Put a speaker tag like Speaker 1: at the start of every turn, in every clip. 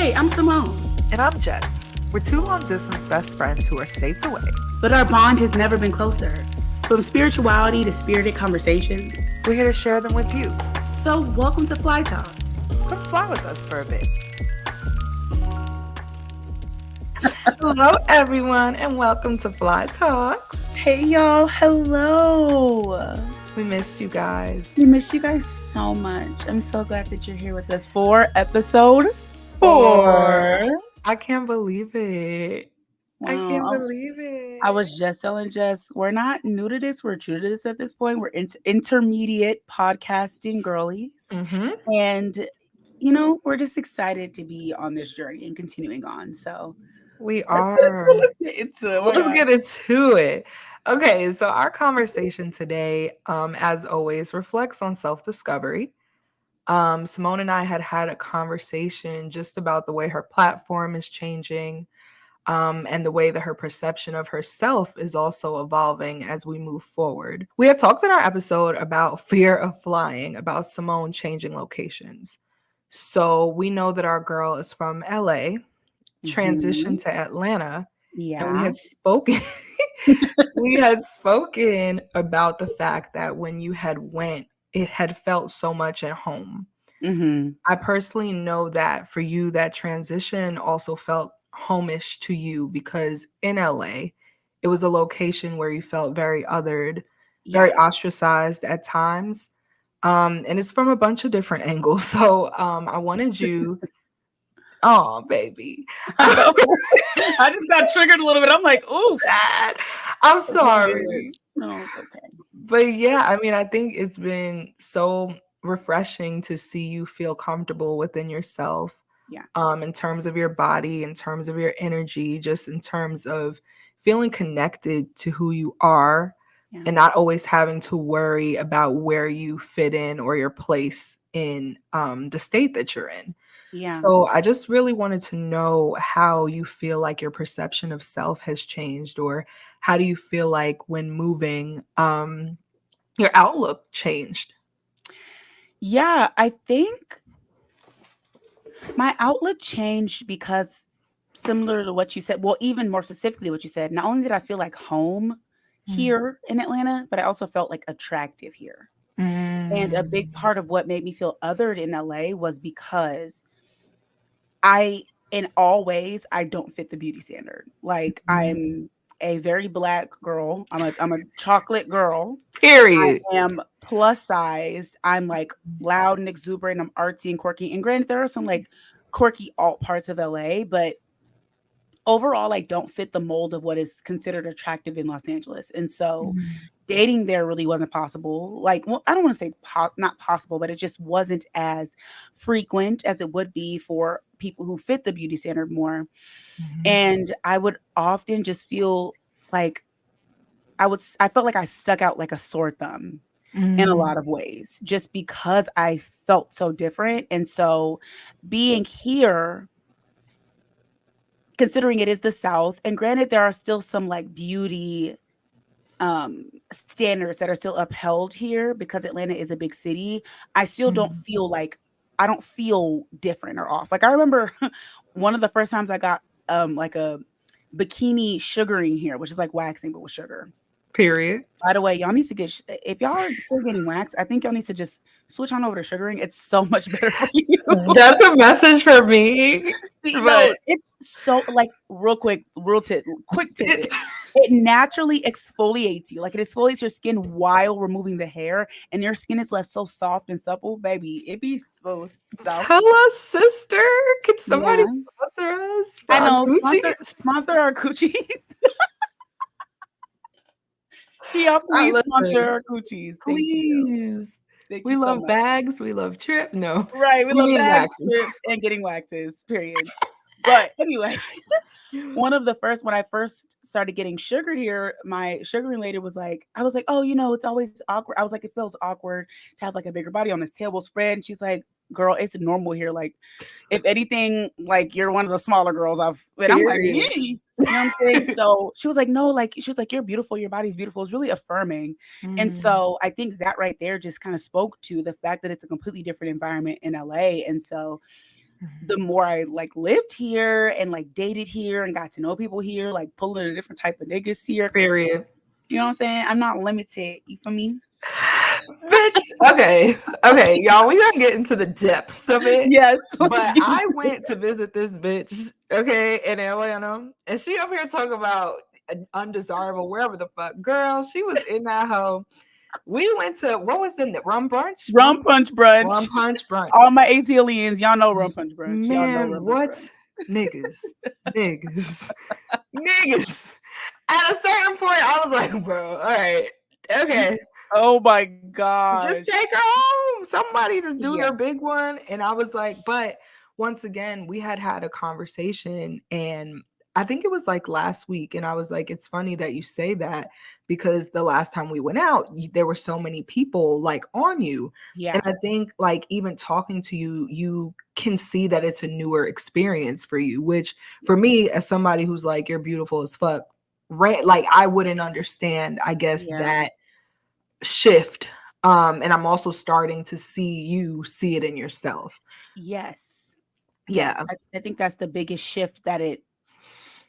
Speaker 1: Hey, I'm Simone.
Speaker 2: And I'm Jess. We're two long-distance best friends who are states away.
Speaker 1: But our bond has never been closer. From spirituality to spirited conversations,
Speaker 2: we're here to share them with you.
Speaker 1: So welcome to Fly Talks.
Speaker 2: Come fly with us for a bit. Hello, everyone, and welcome to Fly Talks.
Speaker 1: Hey, y'all. Hello.
Speaker 2: We missed you guys.
Speaker 1: We missed you guys so much. I'm so glad that you're here with us for episode 4.
Speaker 2: I can't believe it. Wow. I can't believe it.
Speaker 1: I was just telling Jess, we're not new to this. We're true to this at this point. We're intermediate podcasting girlies.
Speaker 2: Mm-hmm.
Speaker 1: And, you know, we're just excited to be on this journey and continuing on. So
Speaker 2: we are.
Speaker 1: Let's get into it.
Speaker 2: Let's get into it. Okay, so our conversation today, as always, reflects on self-discovery. Simone and I had a conversation just about the way her platform is changing, and the way that her perception of herself is also evolving as we move forward. We had talked in our episode about fear of flying, about Simone changing locations. So we know that our girl is from LA, transitioned to Atlanta, and we had spoken about the fact that when you had went, it had felt so much at home. I personally know that for you, that transition also felt homish to you because in LA, it was a location where you felt very othered, very ostracized at times. And it's from a bunch of different angles. So I wanted you... Oh, baby.
Speaker 1: I just got triggered a little bit. I'm like, ooh,
Speaker 2: sad. I'm sorry.
Speaker 1: No, it's okay.
Speaker 2: But yeah, I mean, I think it's been so refreshing to see you feel comfortable within yourself.
Speaker 1: Yeah.
Speaker 2: In terms of your body, in terms of your energy, just in terms of feeling connected to who you are, and not always having to worry about where you fit in or your place in the state that you're in.
Speaker 1: Yeah.
Speaker 2: So I just really wanted to know how you feel like your perception of self has changed, or how do you feel like when moving, your outlook changed?
Speaker 1: Yeah, I think my outlook changed because similar to what you said, well, even more specifically what you said, not only did I feel like home here in Atlanta, but I also felt like attractive here. And a big part of what made me feel othered in LA was because in all ways, I don't fit the beauty standard. Like I'm a very black girl. I'm a chocolate girl.
Speaker 2: Period.
Speaker 1: I am plus sized. I'm like loud and exuberant. I'm artsy and quirky. And granted, there are some like quirky alt parts of LA, but overall, I don't fit the mold of what is considered attractive in Los Angeles. And so dating there really wasn't possible. Like, well, I don't want to say not possible, but it just wasn't as frequent as it would be for people who fit the beauty standard more. And I would often just feel like I felt like I stuck out like a sore thumb in a lot of ways, just because I felt so different. And so being here, considering it is the South, and granted, there are still some like beauty standards that are still upheld here because Atlanta is a big city, I still don't feel like I don't feel different or off. Like I remember one of the first times I got like a bikini sugaring here, which is like waxing but with sugar.
Speaker 2: Period.
Speaker 1: By the way, y'all need to get if y'all are still getting waxed, I think y'all need to just switch on over to sugaring. It's so much better for you.
Speaker 2: That's a message for me.
Speaker 1: No, it's so like quick tip. It naturally exfoliates you. Like it exfoliates your skin while removing the hair, and your skin is left so soft and supple, baby. It be smooth.
Speaker 2: Tell us, sister. Can somebody sponsor us?
Speaker 1: I know. Sponsor our coochies. Yeah, please sponsor our coochies.
Speaker 2: Please. We love bags. We love trip. No.
Speaker 1: Right. We love bags, trips, and getting waxes. Period. But anyway, when I first started getting sugared here, my sugaring lady was like, I was like, oh, you know, it's always awkward. I was like, it feels awkward to have like a bigger body on this table spread. And she's like, girl, it's normal here. Like, if anything, like you're one of the smaller girls I'm like, you know what I'm saying? So she was like, no, like, she was like, you're beautiful. Your body's beautiful. It's really affirming. And so I think that right there just kind of spoke to the fact that it's a completely different environment in LA. And so
Speaker 2: Mhm.
Speaker 1: the more I like lived here and like dated here and got to know people here, like pulling a different type of niggas here, because
Speaker 2: Period.
Speaker 1: you know what I'm saying? I'm not limited. You feel me?
Speaker 2: Bitch. Okay. Okay, y'all, we gonna get into the depths of it.
Speaker 1: Yes. Let's
Speaker 2: But
Speaker 1: get
Speaker 2: I
Speaker 1: into
Speaker 2: went to visit this bitch, okay, in Atlanta, and she up here talking about undesirable wherever the fuck. Girl, she was in that hoe. We went to what was the rum brunch?
Speaker 1: rum punch
Speaker 2: Rum
Speaker 1: brunch.
Speaker 2: punch brunch.
Speaker 1: All my ATLians, y'all know rum punch brunch. Y'all know
Speaker 2: Man,
Speaker 1: rum punch
Speaker 2: what
Speaker 1: brunch.
Speaker 2: niggas, niggas, niggas. At a certain point, I was like, bro, all right, okay,
Speaker 1: Oh my
Speaker 2: just
Speaker 1: gosh.
Speaker 2: take her home. Somebody just do
Speaker 1: Yeah.
Speaker 2: your big one. And I was like, but once again, we had a conversation, and I think it was like last week. And I was like, it's funny that you say that because the last time we went out, there were so many people like on you. And
Speaker 1: Yeah.
Speaker 2: I think like even talking to you, you can see that it's a newer experience for you, which for me, as somebody who's like, you're beautiful as fuck, right? Like I wouldn't understand, I guess,
Speaker 1: Yeah.
Speaker 2: that shift. And I'm also starting to see you see it in yourself.
Speaker 1: Yes. Yes.
Speaker 2: Yeah.
Speaker 1: I think that's the biggest shift that it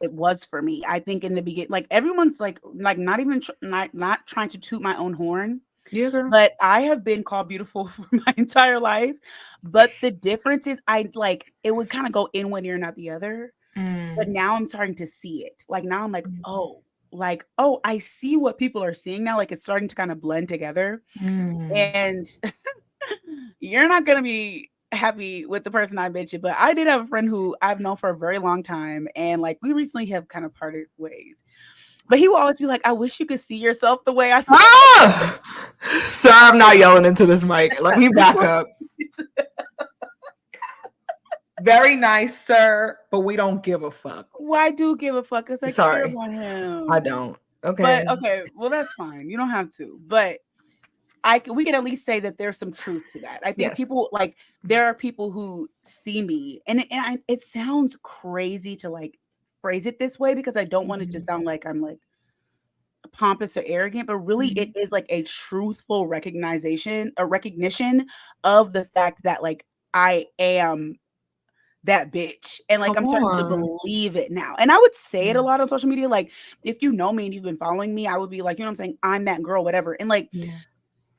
Speaker 1: was for me. I think in the beginning, like everyone's like not even not trying to toot my own horn,
Speaker 2: Yeah, girl.
Speaker 1: but I have been called beautiful for my entire life. But the difference is I like it would kind of go in one ear and out the other. But
Speaker 2: Mm.
Speaker 1: now I'm starting to see it. Like now I'm
Speaker 2: Mhm.
Speaker 1: like, oh, I see what people are seeing now. Like it's starting to kind of blend together.
Speaker 2: Mm.
Speaker 1: And you're not gonna be happy with the person I mentioned, but I did have a friend who I've known for a very long time, and like we recently have kind of parted ways. But he will always be like, "I wish you could see yourself the way I see."
Speaker 2: Ah! Sir, I'm not yelling into this mic. Let me back up. Very nice, sir, but we don't give a fuck.
Speaker 1: Why do give a fuck? Cause I care
Speaker 2: Sorry,
Speaker 1: about
Speaker 2: I
Speaker 1: him.
Speaker 2: don't. Okay.
Speaker 1: But okay, well that's fine. You don't have to. But we can at least say that there's some truth to that. I think
Speaker 2: Yes.
Speaker 1: people like there are people who see me, and it sounds crazy to like phrase it this way because I don't want it to
Speaker 2: Mhm.
Speaker 1: sound like I'm like pompous or arrogant, but really it
Speaker 2: Mhm.
Speaker 1: is like a truthful recognition, a recognition of the fact that like I am that bitch. And like
Speaker 2: Come
Speaker 1: I'm starting to
Speaker 2: on.
Speaker 1: believe it now. And I would say it a
Speaker 2: Mm.
Speaker 1: lot on social media. Like if you know me and you've been following me, I would be like, you know what I'm saying? I'm that girl, whatever. And like
Speaker 2: Yeah.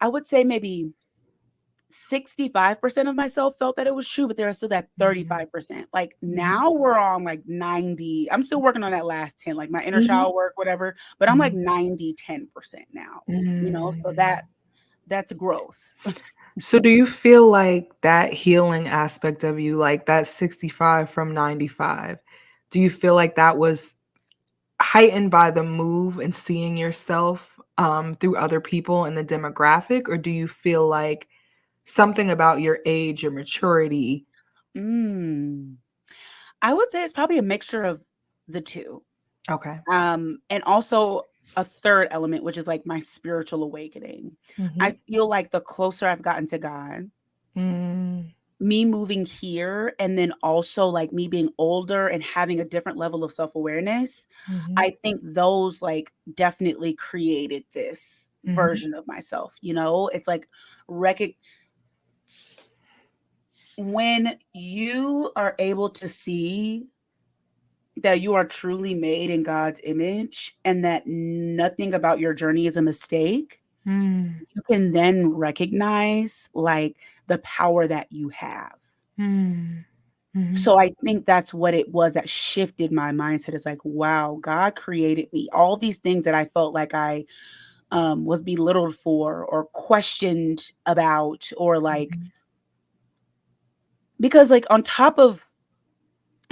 Speaker 1: I would say maybe 65% of myself felt that it was true, but there was still that
Speaker 2: Mhm.
Speaker 1: 35%. Like
Speaker 2: Mhm.
Speaker 1: now we're on like 90. I'm still working on that last 10, like my inner
Speaker 2: Mhm.
Speaker 1: child work, whatever, but I'm like
Speaker 2: Mhm.
Speaker 1: 90, 10% now, so
Speaker 2: Mhm.
Speaker 1: that's growth.
Speaker 2: So do you feel like that healing aspect of you, like that 65 from 95, do you feel like that was heightened by the move and seeing yourself through other people and the demographic? Or do you feel like something about your age, your maturity?
Speaker 1: Mm. I would say it's probably a mixture of the two.
Speaker 2: Okay.
Speaker 1: And also a third element, which is like my spiritual awakening. I
Speaker 2: Mm-hmm.
Speaker 1: feel like the closer I've gotten to God,
Speaker 2: Mm-hmm.
Speaker 1: me moving here and then also like me being older and having a different level of self-awareness,
Speaker 2: Mm-hmm.
Speaker 1: I think those like definitely created this
Speaker 2: Mm-hmm.
Speaker 1: version of myself. It's like rec- when you are able to see that you are truly made in God's image and that nothing about your journey is a mistake, you can then recognize like the power that you have.
Speaker 2: Mm-hmm. Mm-hmm.
Speaker 1: So I think that's what it was that shifted my mindset. It's like, wow, God created me. All these things that I felt like I was belittled for or questioned about, or like because like on top of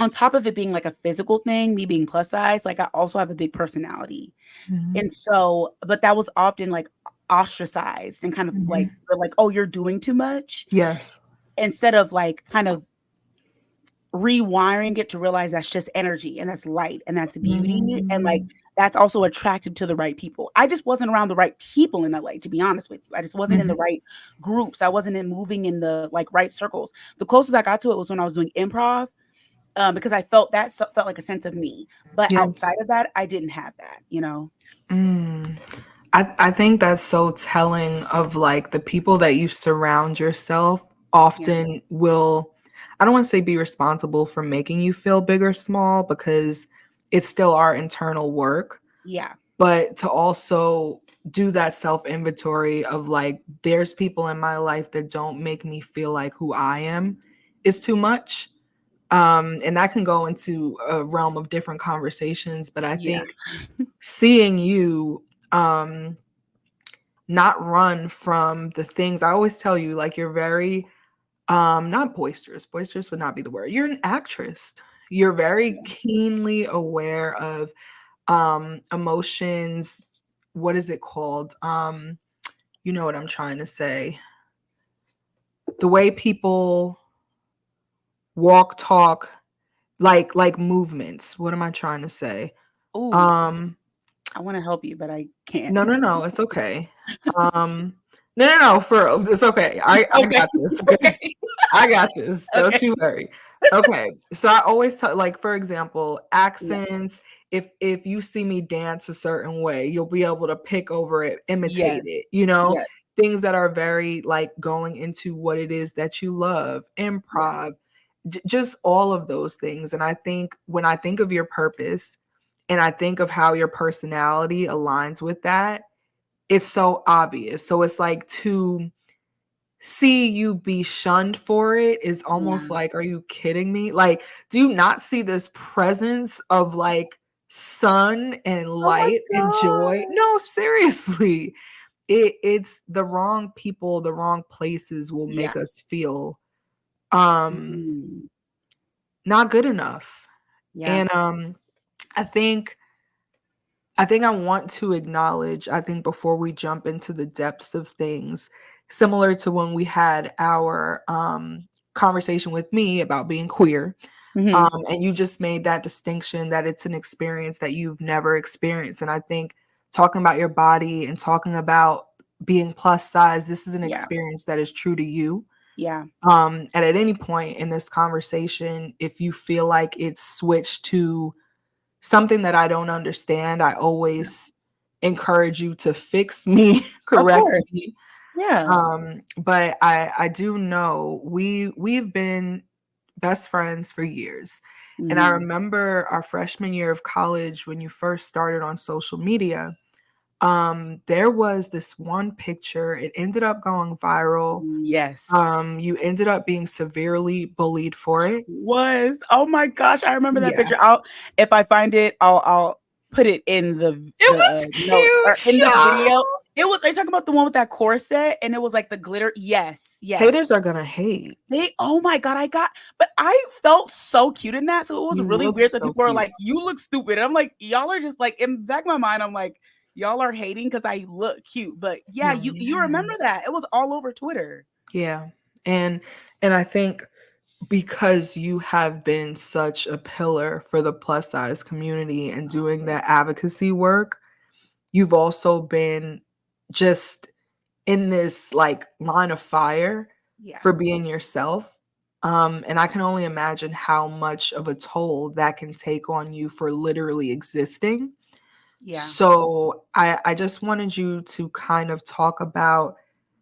Speaker 1: it being like a physical thing, me being plus size, like I also have a big personality.
Speaker 2: Mm-hmm.
Speaker 1: And so, but that was often like ostracized and kind of like,
Speaker 2: Mm-hmm.
Speaker 1: they're like, oh, you're doing too much,
Speaker 2: Yes.
Speaker 1: instead of like kind of rewiring it to realize that's just energy and that's light and that's beauty. And like,
Speaker 2: Mm-hmm.
Speaker 1: that's also attractive to the right people. I just wasn't around the right people in LA, to be honest with you. I just wasn't in the
Speaker 2: Mm-hmm.
Speaker 1: right groups. I wasn't in moving in the like right circles. The closest I got to it was when I was doing improv, because I felt that felt like a sense of me. But
Speaker 2: Yes.
Speaker 1: outside of that, I didn't have that.
Speaker 2: Mm. I think that's so telling of like the people that you surround yourself
Speaker 1: Yeah.
Speaker 2: often will. I don't want to say be responsible for making you feel big or small, because it's still our internal work,
Speaker 1: Yeah.
Speaker 2: but to also do that self inventory of like, there's people in my life that don't make me feel like who I am is too much. And that can go into a realm of different conversations, but I
Speaker 1: Yeah.
Speaker 2: think seeing you um not run from the things I always tell you, like you're very not boisterous. Boisterous would not be the word. You're an actress. You're very
Speaker 1: Yeah.
Speaker 2: keenly aware of emotions. What is it called? You know what I'm trying to say. The way people walk, talk, like movements. What am I trying to say?
Speaker 1: Ooh,
Speaker 2: Um
Speaker 1: I want to help you, but I can't.
Speaker 2: no, no, no, it's okay. Um no, no, no, for it's okay. I
Speaker 1: Okay.
Speaker 2: got this. Okay.
Speaker 1: Okay.
Speaker 2: I got this. Don't
Speaker 1: Okay.
Speaker 2: you worry. Okay. So I always tell, like, for example,
Speaker 1: Yeah.
Speaker 2: accents. If you see me dance a certain way, you'll be able to pick over it, imitate
Speaker 1: Yes.
Speaker 2: it, you know?
Speaker 1: Yes.
Speaker 2: Things that are very like going into what it is that you love,
Speaker 1: Yeah.
Speaker 2: improv, just all of those things. And I think when I think of your purpose and I think of how your personality aligns with that, it's so obvious. So it's like to see you be shunned for it is
Speaker 1: Yeah.
Speaker 2: almost like, are you kidding me? Like, do you not see this presence of like sun and
Speaker 1: Oh my
Speaker 2: light and joy?
Speaker 1: God.
Speaker 2: No, seriously. It's the wrong people, the wrong places will
Speaker 1: Yeah.
Speaker 2: make us feel um
Speaker 1: Mhm.
Speaker 2: not good enough.
Speaker 1: Yeah.
Speaker 2: And I think I want to acknowledge, I think before we jump into the depths of things, similar to when we had our conversation with me about being queer,
Speaker 1: Mhm.
Speaker 2: and you just made that distinction that it's an experience that you've never experienced. And I think talking about your body and talking about being plus size, this is an
Speaker 1: Yeah.
Speaker 2: experience that is true to you.
Speaker 1: Yeah.
Speaker 2: And at any point in this conversation, if you feel like it's switched to something that I don't understand, I
Speaker 1: Yeah.
Speaker 2: always encourage you to fix me,
Speaker 1: Of
Speaker 2: correct
Speaker 1: course.
Speaker 2: me.
Speaker 1: Yeah.
Speaker 2: But I do know we've been best friends for years. And I
Speaker 1: Mhm.
Speaker 2: remember our freshman year of college when you first started on social media. There was this one picture, it ended up going viral.
Speaker 1: Yes.
Speaker 2: You ended up being severely bullied for it.
Speaker 1: Was. Oh my gosh, I remember that
Speaker 2: Yeah.
Speaker 1: picture. I'll if I find it, I'll put it in
Speaker 2: It was
Speaker 1: notes or in
Speaker 2: cute,
Speaker 1: the
Speaker 2: y'all.
Speaker 1: video. It was are you talking about the one with that corset and it was like the glitter? Yes,
Speaker 2: Haters
Speaker 1: yes.
Speaker 2: are gonna hate.
Speaker 1: They oh my god, but I felt so cute in that. So it was
Speaker 2: You
Speaker 1: really
Speaker 2: look
Speaker 1: weird that
Speaker 2: so
Speaker 1: people are
Speaker 2: cute.
Speaker 1: like, you look stupid. I'm like, y'all are just like in the back of my mind, I'm like, y'all are hating because I look cute. But yeah,
Speaker 2: No,
Speaker 1: you
Speaker 2: yeah.
Speaker 1: remember that. It was all over Twitter.
Speaker 2: Yeah. And I think because you have been such a pillar for the plus size community and
Speaker 1: Oh,
Speaker 2: doing
Speaker 1: thank
Speaker 2: that advocacy work, you've also been just in this like line of fire
Speaker 1: yeah.
Speaker 2: for being yourself. And I can only imagine how much of a toll that can take on you for literally existing.
Speaker 1: Yeah.
Speaker 2: So I just wanted you to kind of talk about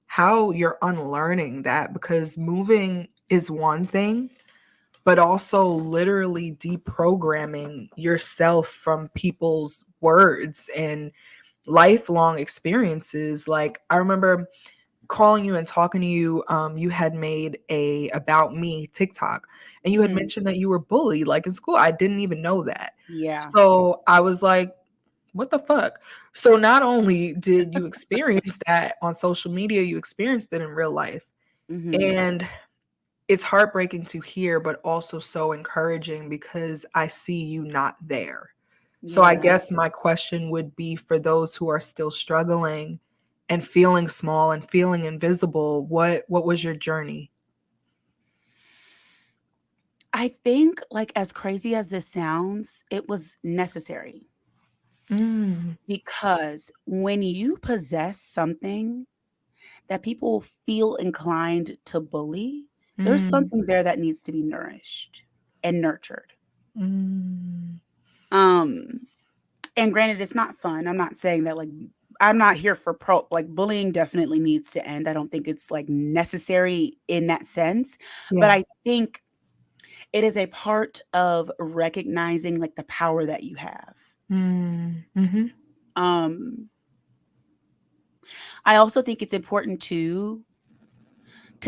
Speaker 2: how you're unlearning that, because moving is one thing, but also literally deprogramming yourself from people's words and lifelong experiences. Like I remember calling you and talking to you, you had made a about me TikTok and you had
Speaker 1: Mhm.
Speaker 2: mentioned that you were bullied like in school. I didn't even know that.
Speaker 1: Yeah.
Speaker 2: So I was like, what the fuck? So not only did you experience that on social media, you experienced it in real life.
Speaker 1: Mhm.
Speaker 2: And it's heartbreaking to hear, but also so encouraging because I see you not there. So I
Speaker 1: Yeah.
Speaker 2: guess my question would be for those who are still struggling and feeling small and feeling invisible, what was your journey?
Speaker 1: I think, like, as crazy as this sounds, it was necessary
Speaker 2: Mm,
Speaker 1: because when you possess something that people feel inclined to bully, there's
Speaker 2: mm,
Speaker 1: something there that needs to be nourished and nurtured.
Speaker 2: mm.
Speaker 1: Um, and granted, it's not fun. I'm not saying that, like, I'm not here for like bullying definitely needs to end. I don't think it's like necessary in that sense. But
Speaker 2: Yeah.
Speaker 1: I think It is a part of recognizing like the power that you have.
Speaker 2: Mm, mhm,
Speaker 1: Um, I also think it's important to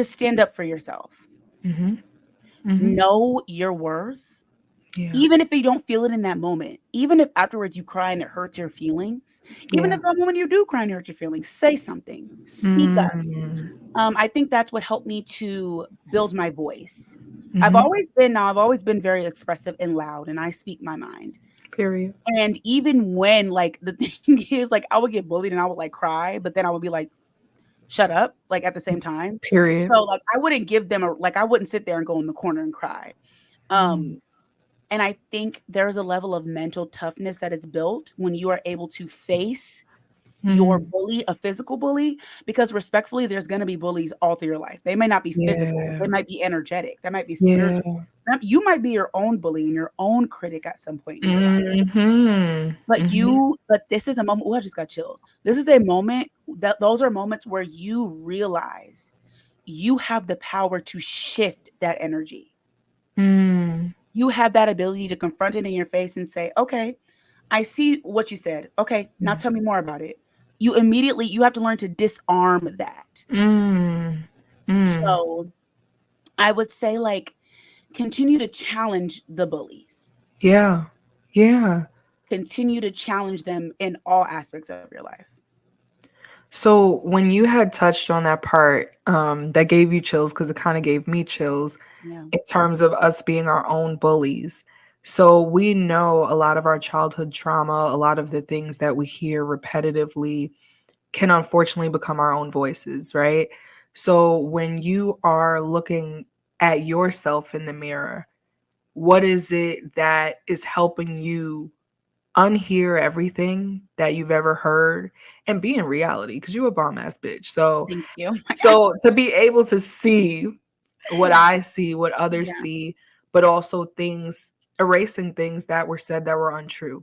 Speaker 1: stand up for yourself.
Speaker 2: mhm, mhm.
Speaker 1: Know your worth,
Speaker 2: Yeah,
Speaker 1: even if you don't feel it in that moment. Even if afterwards you cry and it hurts your feelings. Even
Speaker 2: yeah.
Speaker 1: if that moment you do cry and it hurts your feelings, say something. Speak up.
Speaker 2: Mm,
Speaker 1: I think that's what helped me to build my voice.
Speaker 2: mhm.
Speaker 1: I've always been very expressive and loud, and I speak my mind.
Speaker 2: Period.
Speaker 1: And even when like the thing is like I would get bullied and I would like cry, but then I would be like, shut up, like at the same time.
Speaker 2: Period.
Speaker 1: So like I wouldn't give them a like I wouldn't sit there and go in the corner and cry.
Speaker 2: Mm,
Speaker 1: Um, and I think there's a level of mental toughness that is built when you are able to face your
Speaker 2: mm.
Speaker 1: bully, a physical bully, because respectfully, there's going to be bullies all through your life. They may not be physical,
Speaker 2: Yeah,
Speaker 1: they might be energetic, they might be
Speaker 2: yeah.
Speaker 1: spiritual. You might be your own bully and your own critic at some point in your life.
Speaker 2: Mhm, mhm,
Speaker 1: But this is a moment. Oh, I just got chills. This is a moment that those are moments where you realize you have the power to shift that energy.
Speaker 2: mm,
Speaker 1: You have that ability to confront it in your face and say, okay, I see what you said. Okay, now
Speaker 2: mm,
Speaker 1: tell me more about it. You have to learn to disarm that.
Speaker 2: mm, mm.
Speaker 1: So I would say, like, continue to challenge the bullies,
Speaker 2: Yeah, yeah.
Speaker 1: continue to challenge them in all aspects of your life.
Speaker 2: So when you had touched on that part, that gave you chills because it kind of gave me chills
Speaker 1: Yeah.
Speaker 2: in terms of us being our own bullies. So we know a lot of our childhood trauma, a lot of the things that we hear repetitively can unfortunately become our own voices, right? So when you are looking at yourself in the mirror, what is it that is helping you unhear everything that you've ever heard and be in reality because you're a bomb ass bitch. So
Speaker 1: Thank you.
Speaker 2: so to be able to see what I see, what others
Speaker 1: Yeah.
Speaker 2: see, but also things erasing things that were said that were untrue.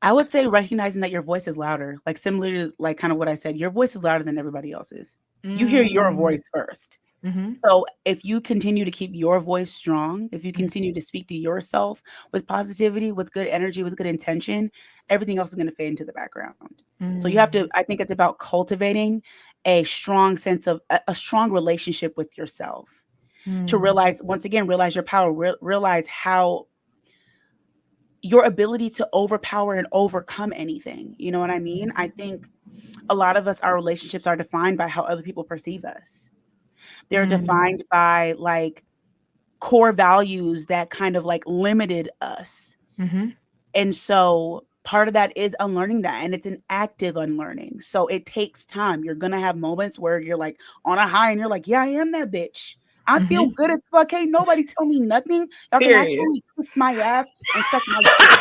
Speaker 1: I would say recognizing that your voice is louder, like similar to like kind of what I said, your voice is louder than everybody else's. You hear your
Speaker 2: Mm,
Speaker 1: voice first.
Speaker 2: mhm,
Speaker 1: So if you continue to keep your voice strong, if you
Speaker 2: mm,
Speaker 1: continue to speak to yourself with positivity, with good energy, with good intention, everything else is going to fade into the background. So you have to,
Speaker 2: mm,
Speaker 1: I think it's about cultivating a strong sense of a strong relationship with yourself to
Speaker 2: mm,
Speaker 1: realize, once again, realize your power, realize how your ability to overpower and overcome anything. You know what I mean? I think a lot of us, our relationships are defined by how other people perceive us. They're
Speaker 2: mm,
Speaker 1: defined by like core values that kind of like limited us.
Speaker 2: mhm.
Speaker 1: And so part of that is unlearning that. And it's an active unlearning. So it takes time. You're going to have moments where you're like on a high and you're like, yeah, I am that bitch. I feel
Speaker 2: Mhm.
Speaker 1: good as fuck. Ain't nobody tell me nothing. Y'all can
Speaker 2: Period.
Speaker 1: actually kiss my ass and suck my dick.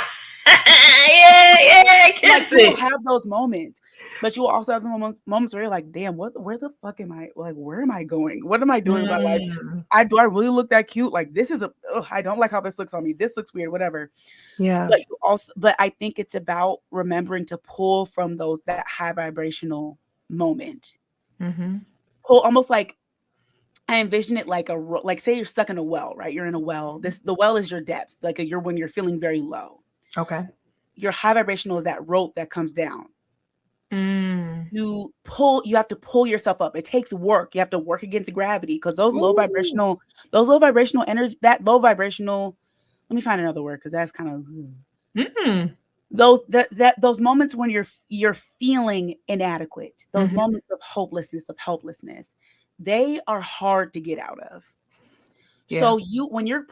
Speaker 2: Yeah, yeah,
Speaker 1: Like
Speaker 2: kiss
Speaker 1: you will
Speaker 2: it.
Speaker 1: have those moments, but you will also have the moments where you're like, damn, where the fuck am I? Like, where am I going? What am I doing with my life?
Speaker 2: Mm,
Speaker 1: I really look that cute? Like this is a ugh, I don't like how this looks on me. This looks weird, whatever.
Speaker 2: yeah.
Speaker 1: But I think it's about remembering to pull from those that high vibrational moment.
Speaker 2: Mhm.
Speaker 1: Pull almost like I envision it like like say you're stuck in a well, right? You're in a well. This the well is your depth, like you're when you're feeling very low.
Speaker 2: Okay.
Speaker 1: Your high vibrational is that rope that comes down.
Speaker 2: Mm.
Speaker 1: You have to pull yourself up. It takes work. You have to work against gravity because
Speaker 2: Ooh.
Speaker 1: those low vibrational energy, that low vibrational, let me find another word because that's kind of
Speaker 2: Mm.
Speaker 1: those moments when you're feeling inadequate, those
Speaker 2: Mhm.
Speaker 1: moments of hopelessness, of helplessness, they are hard to get out of.
Speaker 2: Yeah.
Speaker 1: So when you're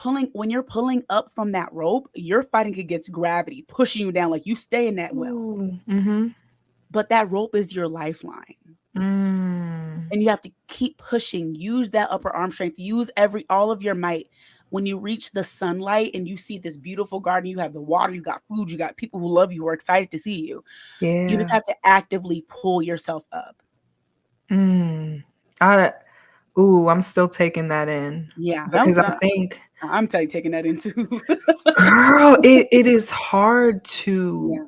Speaker 1: pulling up from that rope, you're fighting against gravity, pushing you down like you stay in that well.
Speaker 2: Ooh. Mhm.
Speaker 1: But that rope is your lifeline.
Speaker 2: Mm.
Speaker 1: And you have to keep pushing, use that upper arm strength, use every all of your might. When you reach the sunlight and you see this beautiful garden, you have the water, you got food, you got people who love you, who are excited to see you. You just
Speaker 2: Yeah.
Speaker 1: have to actively pull yourself up.
Speaker 2: Mm. I ooh, I'm still taking that in
Speaker 1: Yeah,
Speaker 2: because I think,
Speaker 1: I'm telling you, taking that into.
Speaker 2: girl, it is hard to
Speaker 1: Yeah,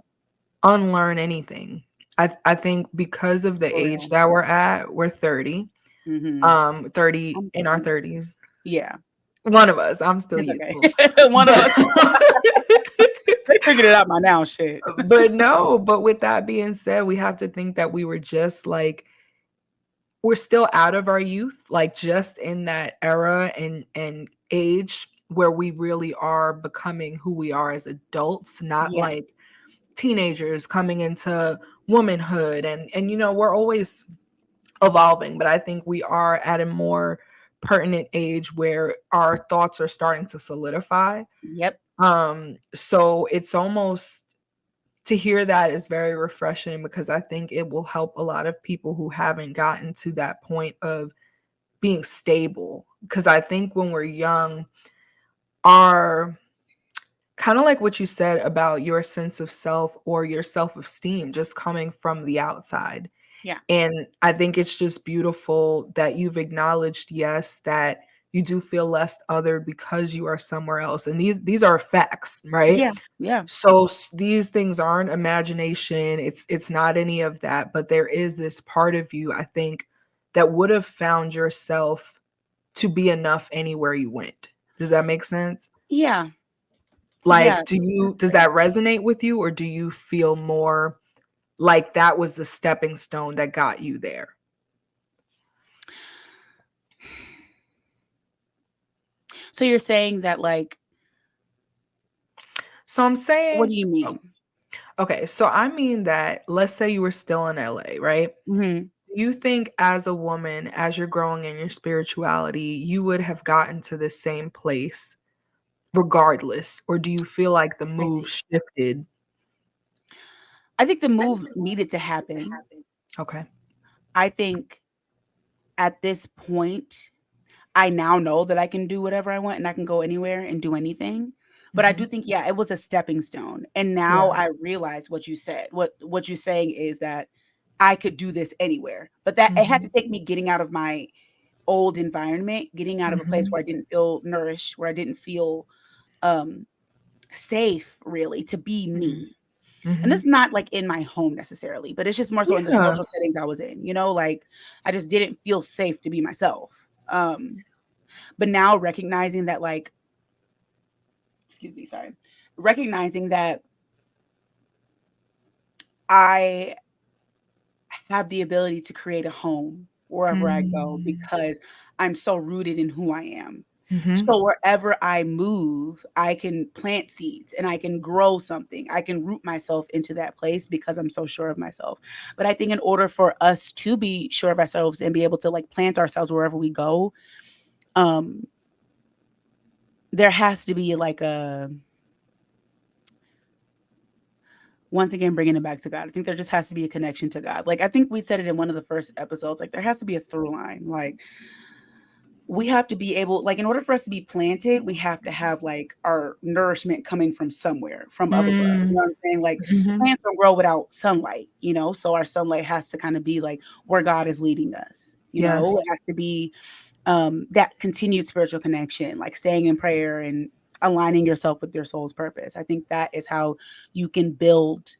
Speaker 2: unlearn anything. I think because of the
Speaker 1: for
Speaker 2: age
Speaker 1: real.
Speaker 2: that we're at, we're 30.
Speaker 1: Hmm.
Speaker 2: 30
Speaker 1: I'm
Speaker 2: in our
Speaker 1: 30.
Speaker 2: 30s.
Speaker 1: Yeah.
Speaker 2: One of us. I'm still
Speaker 1: It's okay.
Speaker 2: youthful.
Speaker 1: One of
Speaker 2: But
Speaker 1: us. They figured it out by now. Shit.
Speaker 2: but no, but with that being said, we have to think that we were just like we're still out of our youth, like just in that era and age where we really are becoming who we are as adults, not
Speaker 1: Yes.
Speaker 2: like teenagers coming into womanhood and we're always evolving, but I think we are at a more pertinent age where our thoughts are starting to solidify.
Speaker 1: Yep.
Speaker 2: So it's almost to hear that is very refreshing because I think it will help a lot of people who haven't gotten to that point of being stable. Because I think when we're young, our kind of like what you said about your sense of self or your self esteem just coming from the outside.
Speaker 1: Yeah.
Speaker 2: And I think it's just beautiful that you've acknowledged, yes, that you do feel less other because you are somewhere else. And these are facts, right?
Speaker 1: Yeah. Yeah.
Speaker 2: So these things aren't imagination. It's not any of that, but there is this part of you, I think, that would have found yourself to be enough anywhere you went. Does that make sense?
Speaker 1: Yeah. Yeah.
Speaker 2: Like,
Speaker 1: That's
Speaker 2: does
Speaker 1: fair.
Speaker 2: that resonate with you, or do you feel more like that was the stepping stone that got you there?
Speaker 1: So you're saying that, like,
Speaker 2: So I'm
Speaker 1: what
Speaker 2: saying,
Speaker 1: do you
Speaker 2: oh,
Speaker 1: mean?
Speaker 2: okay, so I mean that let's say you were still in LA, right?
Speaker 1: Hmm.
Speaker 2: Do you think as a woman, as you're growing in your spirituality, you would have gotten to the same place regardless? Or do you feel like the
Speaker 1: I
Speaker 2: move
Speaker 1: see.
Speaker 2: shifted?
Speaker 1: I think the move needed to happen.
Speaker 2: Okay.
Speaker 1: I think at this point, I now know that I can do whatever I want and I can go anywhere and do anything. But I do
Speaker 2: Hmm.
Speaker 1: think, yeah, it was a stepping stone. And now
Speaker 2: Yeah.
Speaker 1: I realize what you said. What you're saying is that I could do this anywhere. But that it had to
Speaker 2: Hmm.
Speaker 1: take me getting out of my old environment, getting out of a place
Speaker 2: Hmm.
Speaker 1: where I didn't feel nourished, where I didn't feel um safe really to be
Speaker 2: Hmm.
Speaker 1: me. And
Speaker 2: Hmm.
Speaker 1: this is not like in my home necessarily, but it's just more so in the
Speaker 2: Yeah.
Speaker 1: social settings I was in, like I just didn't feel safe to be myself. But now recognizing that, like, excuse me, sorry, recognizing that I have the ability to create a home wherever I go
Speaker 2: Mm.
Speaker 1: because I'm so rooted in who I am.
Speaker 2: Mhm.
Speaker 1: So wherever I move, I can plant seeds and I can grow something. I can root myself into that place because I'm so sure of myself. But I think in order for us to be sure of ourselves and be able to like plant ourselves wherever we go, um, there has to be like a once again bringing it back to God. I think there just has to be a connection to God. Like I think we said it in one of the first episodes. Like there has to be a through line. Like we have to be able, like, in order for us to be planted, we have to have like our nourishment coming from somewhere, from up above. You know
Speaker 2: Mm.
Speaker 1: what I'm saying? Like
Speaker 2: Mhm.
Speaker 1: plants don't grow without sunlight. So our sunlight has to kind of be like where God is leading us. It
Speaker 2: Yes.
Speaker 1: has to be that continued spiritual connection, like staying in prayer and aligning yourself with your soul's purpose. I think that is how you can build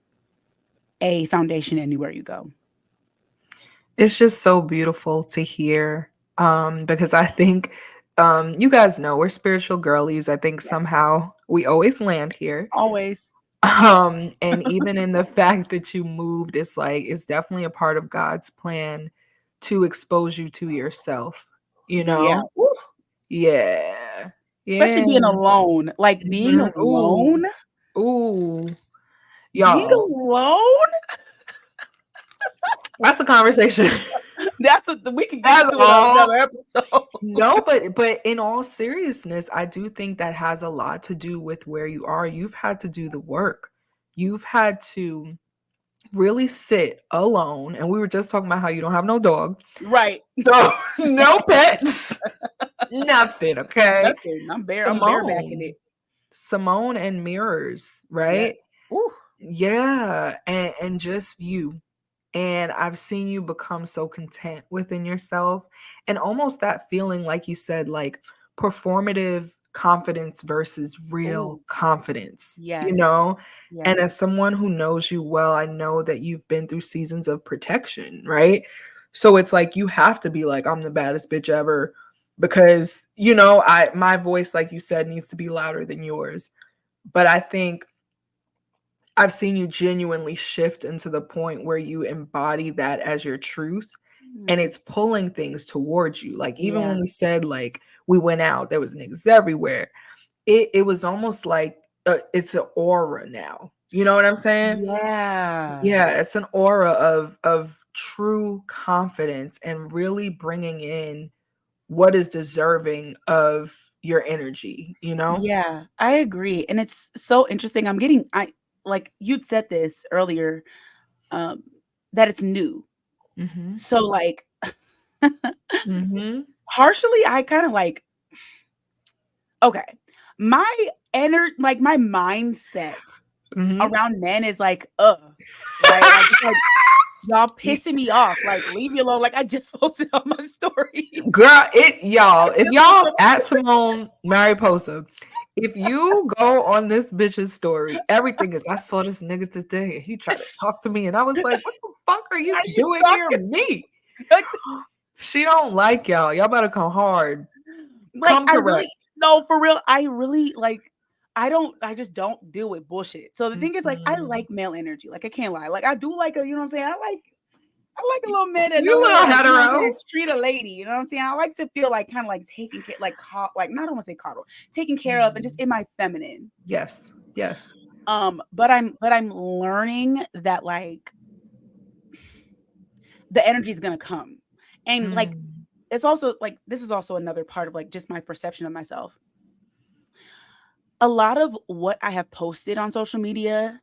Speaker 1: a foundation anywhere you go.
Speaker 2: It's just so beautiful to hear, because I think, you guys know we're spiritual girlies. I think
Speaker 1: Yes.
Speaker 2: somehow we always land here.
Speaker 1: Always.
Speaker 2: And even in the fact that you moved, it's like it's definitely a part of God's plan to expose you to yourself, you
Speaker 1: Yeah.
Speaker 2: know?
Speaker 1: Woo.
Speaker 2: Yeah.
Speaker 1: Especially
Speaker 2: Yeah.
Speaker 1: being alone. Like being
Speaker 2: Mhm. Ooh.
Speaker 1: alone.
Speaker 2: Ooh.
Speaker 1: Being
Speaker 2: Y'all,
Speaker 1: alone?
Speaker 2: that's a conversation.
Speaker 1: That's what we can get
Speaker 2: That's
Speaker 1: into it on
Speaker 2: all.
Speaker 1: another episode.
Speaker 2: No, but in all seriousness, I do think that has a lot to do with where you are. You've had to do the work. You've had to really sit alone. And we were just talking about how you don't have no dog.
Speaker 1: Right.
Speaker 2: So no pets. Nothing, okay?
Speaker 1: Nothing. I'm barebacking
Speaker 2: Simone.
Speaker 1: it.
Speaker 2: Simone and mirrors,
Speaker 1: Yeah.
Speaker 2: right?
Speaker 1: Ooh.
Speaker 2: Yeah. And just you. And I've seen you become so content within yourself and almost that feeling, like you said, like performative confidence versus real
Speaker 1: Ooh.
Speaker 2: confidence, you
Speaker 1: Yes.
Speaker 2: know? And as
Speaker 1: Yes.
Speaker 2: someone who knows you well, I know that you've been through seasons of protection, right? So it's like you have to be like, I'm the baddest bitch ever. because you know, I my voice, like you said, needs to be louder than yours. But I think I've seen you genuinely shift into the point where you embody that as your truth, and
Speaker 1: Mm,
Speaker 2: it's pulling things towards you. Like even
Speaker 1: yeah.
Speaker 2: when we said like we went out, there was niggas everywhere. It was almost like it's an aura now. You know what I'm saying?
Speaker 1: Yeah.
Speaker 2: Yeah, it's an aura of true confidence and really bringing in what is deserving of your energy, you know?
Speaker 1: Yeah, I agree. And it's so interesting. I like you'd said this earlier, um, that it's new.
Speaker 2: Mhm.
Speaker 1: So like
Speaker 2: Mhm.
Speaker 1: partially I kind of like, okay, my like my mindset
Speaker 2: Mhm.
Speaker 1: around men is like, right? Like it's like y'all
Speaker 2: Y
Speaker 1: pissing me off. Like leave me alone. Like I just posted on my story.
Speaker 2: Girl, it
Speaker 1: I
Speaker 2: y'all, if
Speaker 1: just posted
Speaker 2: y'all
Speaker 1: on
Speaker 2: at
Speaker 1: my
Speaker 2: Simone Mariposa, if you go on this bitch's story, everything is, "I saw this nigga today, and he tried to talk to me," and I was like, "What the fuck are
Speaker 1: Why
Speaker 2: you
Speaker 1: are you
Speaker 2: doing near
Speaker 1: talking?
Speaker 2: me?"
Speaker 1: Like,
Speaker 2: She don't like y'all. Y'all better come hard.
Speaker 1: like,
Speaker 2: Come
Speaker 1: I
Speaker 2: correct.
Speaker 1: really no, for real, I really, like I just don't deal with bullshit. So the thing is, like, I
Speaker 2: Mhm.
Speaker 1: like male energy, like, I can't lie. Like, I do like a you know what I'm saying? I like a little man that
Speaker 2: You
Speaker 1: know how to,
Speaker 2: little
Speaker 1: like, you know what I'm saying,
Speaker 2: hetero.
Speaker 1: treat a lady, you know what I'm saying? I like to feel, like, kinda, like, taken care like, like, not I don't wanna say coddle, taken care of and just
Speaker 2: Mhm.
Speaker 1: in my feminine.
Speaker 2: Yes, yes.
Speaker 1: But I'm learning that, like, the energy is gonna come. And, like,
Speaker 2: Mm.
Speaker 1: it's also, like this is also another part of, like, just my perception of myself. A lot of what I have posted on social media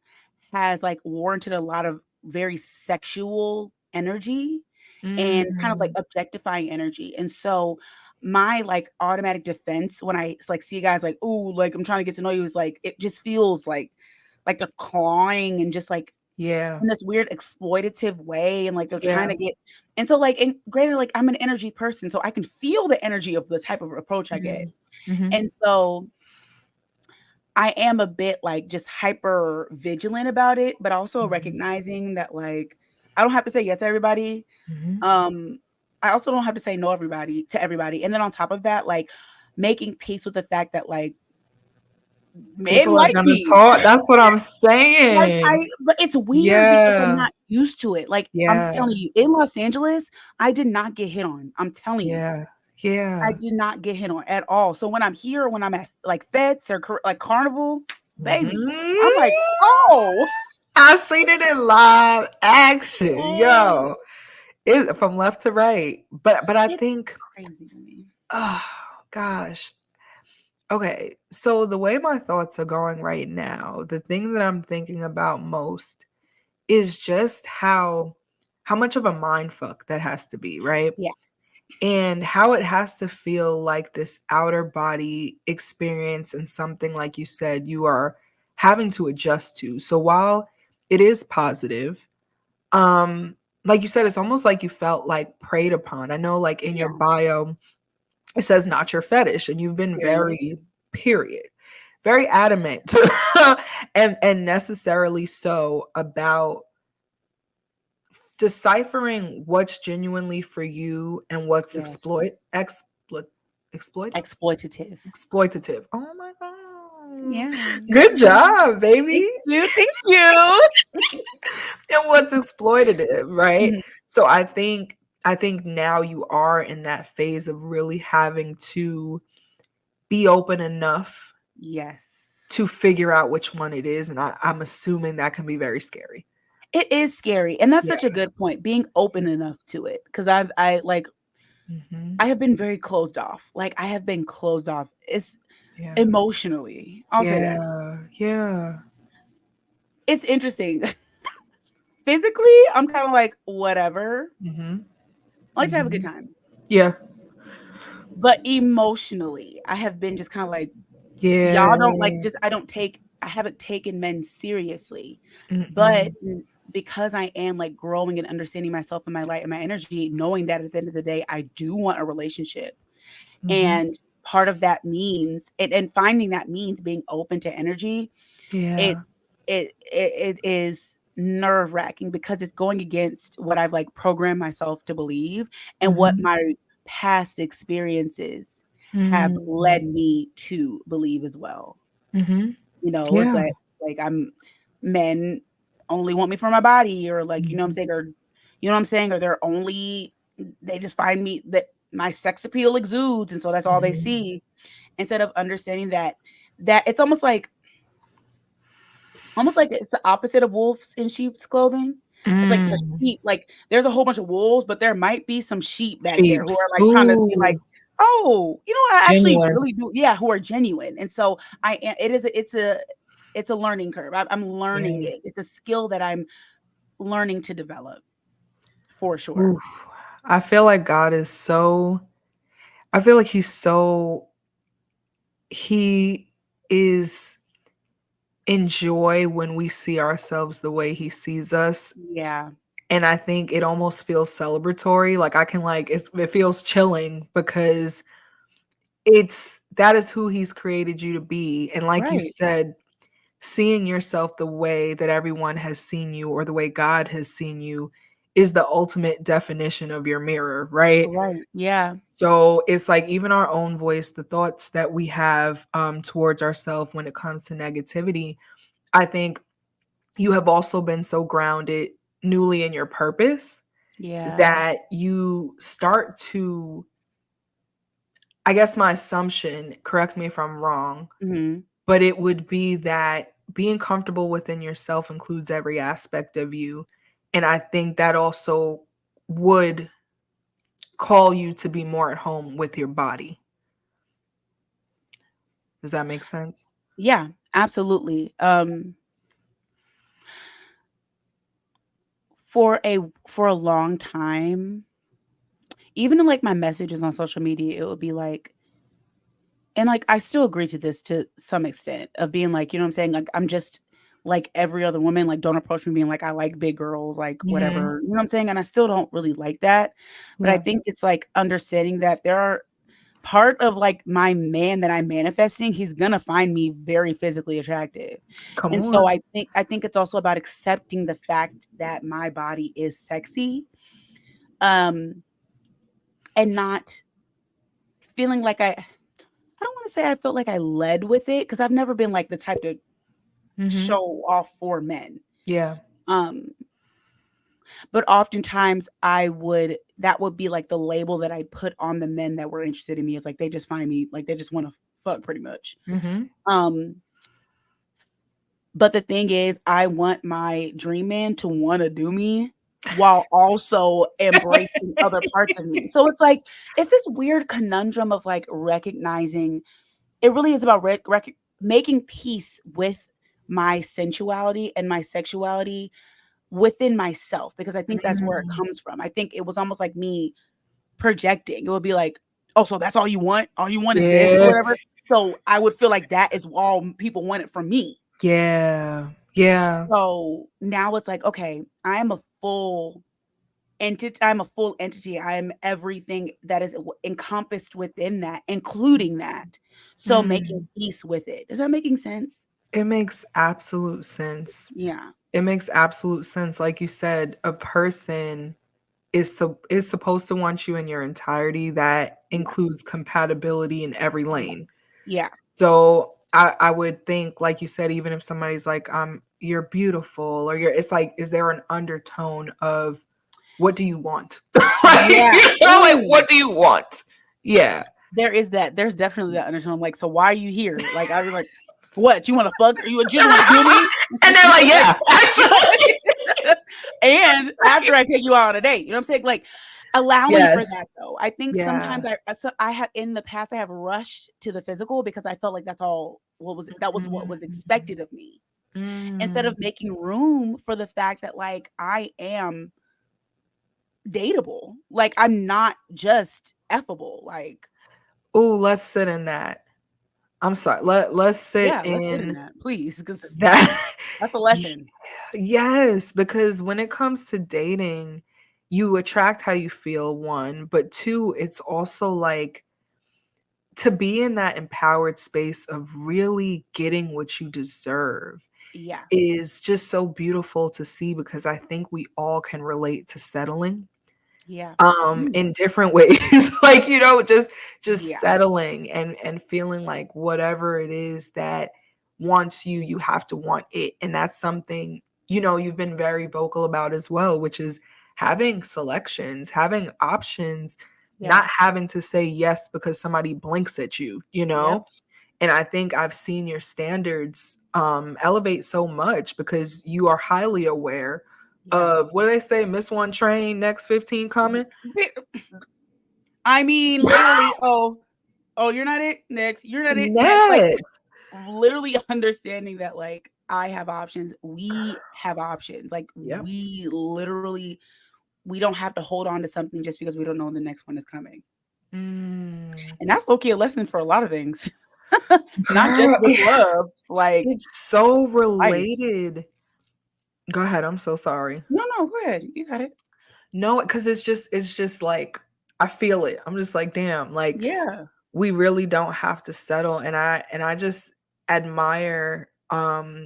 Speaker 1: has, like, warranted a lot of very sexual energy and kind of, like,
Speaker 2: Mm.
Speaker 1: objectifying energy, and so my, like, automatic defense when like, see guys like, "Ooh, like, I'm trying to get to know you," is, like, it just feels like they're clawing and just, like,
Speaker 2: Yeah,
Speaker 1: in this weird exploitative way, and, like, they're trying
Speaker 2: yeah.
Speaker 1: to get and so, like and granted, like, I'm an energy person, so I can feel the energy of the type of approach I get,
Speaker 2: Mhm. Mhm.
Speaker 1: and so I am a bit, like, just hyper vigilant about it, but also
Speaker 2: Mhm.
Speaker 1: recognizing that, like, I don't have to say yes to everybody.
Speaker 2: Mhm.
Speaker 1: Um, I also don't have to say no everybody to everybody, and then on top of that, like, making peace with the fact that, like, men
Speaker 2: People are
Speaker 1: like
Speaker 2: gonna
Speaker 1: me.
Speaker 2: talk. That's what I'm
Speaker 1: Like,
Speaker 2: saying.
Speaker 1: but it's weird because I'm
Speaker 2: Yeah.
Speaker 1: not used to it. Like, I'm
Speaker 2: Yeah.
Speaker 1: telling you, in Los Angeles, I did not get hit on. I'm telling you.
Speaker 2: Yeah.
Speaker 1: I
Speaker 2: Yeah.
Speaker 1: did not get hit on at all. So when I'm here, when I'm at, like, fets or like, carnival, baby, I'm
Speaker 2: Mhm.
Speaker 1: like, "Oh."
Speaker 2: I seen it in live action,
Speaker 1: Oh,
Speaker 2: yo. It from left to right. But I
Speaker 1: it's
Speaker 2: think,
Speaker 1: crazy to me.
Speaker 2: oh gosh. Okay, so the way my thoughts are going right now, the thing that I'm thinking about most is just how much of a mind fuck that has to be, right?
Speaker 1: Yeah,
Speaker 2: And how it has to feel like this outer body experience and something like you said you are having to adjust to. So while it is positive, um like you said, it's almost like you felt like preyed upon. I know like in your
Speaker 1: yeah,
Speaker 2: bio it says not your fetish, and you've been
Speaker 1: period.
Speaker 2: very period very adamant and necessarily so about deciphering what's genuinely for you and what's
Speaker 1: Yes.
Speaker 2: exploit
Speaker 1: Exploitative.
Speaker 2: exploitative. Oh my god.
Speaker 1: Yeah.
Speaker 2: Good job, baby.
Speaker 1: Thank you, thank you.
Speaker 2: And what's exploitative, right?
Speaker 1: Mhm.
Speaker 2: So I think now you are in that phase of really having to be open enough
Speaker 1: Yes.
Speaker 2: to figure out which one it is, and I'm assuming that can be very scary.
Speaker 1: It is scary, and that's
Speaker 2: Yeah.
Speaker 1: such a good point, being open enough to it, because like,
Speaker 2: Mhm.
Speaker 1: I have been very closed off. Like, I have been closed off. It's
Speaker 2: Yeah.
Speaker 1: emotionally, I'll say that.
Speaker 2: Yeah. Yeah.
Speaker 1: It's interesting. Physically, I'm kinda like, "Whatever."
Speaker 2: Mhm.
Speaker 1: I like to have a good
Speaker 2: Mhm.
Speaker 1: time.
Speaker 2: Yeah.
Speaker 1: But emotionally, I have been just kinda like,
Speaker 2: Yeah.
Speaker 1: y'all don't like just I haven't taken men seriously. But
Speaker 2: Mm-mm.
Speaker 1: because I am, like, growing and understanding myself and my light and my energy, knowing that at the end of the day, I do want a relationship.
Speaker 2: Mhm.
Speaker 1: And part of that means and finding that means being open to energy. It
Speaker 2: Yeah.
Speaker 1: it is nerve-wracking because it's going against what I've, like, programmed myself to believe and what
Speaker 2: Mhm.
Speaker 1: past experiences have led
Speaker 2: Mm.
Speaker 1: me to believe as well.
Speaker 2: Mhm.
Speaker 1: You know, it's
Speaker 2: Yeah.
Speaker 1: like I'm men only want me for my body, or like, you know what I'm
Speaker 2: Mhm.
Speaker 1: saying, or you know what I'm saying, or they just find me that my sex appeal exudes, and so that's all they
Speaker 2: Mhm.
Speaker 1: see, instead of understanding that it's almost like it's the opposite of wolves in sheep's clothing. It's like the
Speaker 2: Mm.
Speaker 1: sheep, like there's a whole bunch of wolves, but there might be some sheep back there who
Speaker 2: Sheeps.
Speaker 1: are like trying to be like,
Speaker 2: Ooh,
Speaker 1: oh, you know, I actually
Speaker 2: genuine.
Speaker 1: really do, yeah, who are genuine. And so it's a learning curve. I'm learning
Speaker 2: Yeah.
Speaker 1: it. It's a skill that I'm learning to develop for sure.
Speaker 2: Ooh. I feel like God is so I feel like he is in joy when we see ourselves the way he sees us.
Speaker 1: Yeah.
Speaker 2: And I think it almost feels celebratory. Like I can like it feels chilling because it's that is who he's created you to be. And like you
Speaker 1: Right.
Speaker 2: said, seeing yourself the way that everyone has seen you or the way God has seen you is the ultimate definition of your mirror, right?
Speaker 1: Right. Yeah.
Speaker 2: So it's like even our own voice, the thoughts that we have towards ourselves when it comes to negativity, I think you have also been so grounded newly in your purpose
Speaker 1: Yeah.
Speaker 2: that you start to, I guess my assumption, correct me if I'm wrong,
Speaker 1: Mhm.
Speaker 2: but it would be that being comfortable within yourself includes every aspect of you. And I think that also would call you to be more at home with your body. Does that make sense?
Speaker 1: Yeah, absolutely. For a long time, even in like my messages on social media, it would be like, and like I still agree to this to some extent of being like, you know what I'm saying? Like I'm just like every other woman, like don't approach me being like I like big girls, like
Speaker 2: Mhm.
Speaker 1: whatever. You know what I'm saying? And I still don't really like that. But I
Speaker 2: Yeah.
Speaker 1: think it's like understanding that there are part of like my man that I'm manifesting, he's gonna find me very physically attractive.
Speaker 2: Come
Speaker 1: And so
Speaker 2: on.
Speaker 1: I think it's also about accepting the fact that my body is sexy. Um and not feeling like I don't want to say I felt like I led with it because I've never been like the type to
Speaker 2: Mhm.
Speaker 1: show off for men.
Speaker 2: Yeah.
Speaker 1: Um, but oftentimes that would be like the label that I put on the men that were interested in me, is like they just find me like they just want to fuck pretty much.
Speaker 2: Mhm.
Speaker 1: Um, but the thing is, I want my dream man to want to do me while also embracing other parts of me. So it's this weird conundrum of like recognizing it really is about making peace with my sensuality and my sexuality within myself, because I think that's where it
Speaker 2: Mm.
Speaker 1: comes from. I think it was almost like me projecting. It would be like, "Oh, so that's all you want? All you want is this or
Speaker 2: Yeah.
Speaker 1: whatever." So I would feel like that is all people wanted from me.
Speaker 2: Yeah. Yeah.
Speaker 1: So now it's like, okay, I'm a full entity. I am everything that is encompassed within that, including that. So making
Speaker 2: Mm.
Speaker 1: peace with it. Is that making sense?
Speaker 2: It makes absolute sense.
Speaker 1: Yeah.
Speaker 2: It makes absolute sense. Like you said, a person is supposed to want you in your entirety. That
Speaker 1: Yeah.
Speaker 2: includes compatibility in every
Speaker 1: Yeah.
Speaker 2: lane.
Speaker 1: Yeah.
Speaker 2: So I would think, like you said, even if somebody's like, you're beautiful, or you're it's like, is there an undertone of what do you want? Like,
Speaker 1: Yeah.
Speaker 2: like
Speaker 1: Ooh.
Speaker 2: what do you want? Yeah.
Speaker 1: There is that. There's definitely that undertone. I'm like, so why are you here? Like, I was like, what? You want to fuck? Or you just want to do me?
Speaker 2: And they're like, yeah, actually.
Speaker 1: Right? And after I take you out on a date, you know what I'm saying? Like, allowing for
Speaker 2: Yes.
Speaker 1: that though. I think
Speaker 2: Yeah.
Speaker 1: sometimes I have in the past I have rushed to the physical because I felt like that was what was
Speaker 2: Mm.
Speaker 1: expected of me, instead
Speaker 2: Mm.
Speaker 1: of making room for the fact that like I am dateable. Like I'm not just effable. Like,
Speaker 2: Ooh, let's sit in that. I'm sorry. Let's sit
Speaker 1: yeah, let's sit in
Speaker 2: in
Speaker 1: that, please, because
Speaker 2: that.
Speaker 1: that's a
Speaker 2: Y-
Speaker 1: lesson.
Speaker 2: yes, because when it comes to dating, you attract how you feel, one, but two, it's also like to be in that empowered space of really getting what you deserve
Speaker 1: Yeah.
Speaker 2: is just so beautiful to see because I think we all can relate to settling.
Speaker 1: Yeah. Mm.
Speaker 2: in different ways. Like, just
Speaker 1: Yeah.
Speaker 2: settling and feeling like whatever it is that wants you, you have to want it. And that's something, you've been very vocal about as well, which is having selections, having options, not
Speaker 1: Yes.
Speaker 2: having to say yes because somebody blinks at you.
Speaker 1: Yep.
Speaker 2: And I think I've seen your standards elevate so much because you are highly aware
Speaker 1: Yeah.
Speaker 2: of, what do they say, miss one train, next 15 coming.
Speaker 1: I mean, literally, oh, you're not it. Next, you're not it. Next, like
Speaker 2: Next.
Speaker 1: literally understanding that like I have options. We have options. Like
Speaker 2: Yep.
Speaker 1: we literally we don't have to hold on to something just because we don't know when the next one is coming.
Speaker 2: Mm.
Speaker 1: And that's low-key a lesson for a lot of things. Not just
Speaker 2: Girl,
Speaker 1: with love, like
Speaker 2: it's so
Speaker 1: life.
Speaker 2: related. Go ahead. I'm so sorry.
Speaker 1: No, no, go ahead. You got it.
Speaker 2: No, because it's just like I feel it. I'm just like, damn, like
Speaker 1: Yeah.
Speaker 2: we really don't have to settle. And I just admire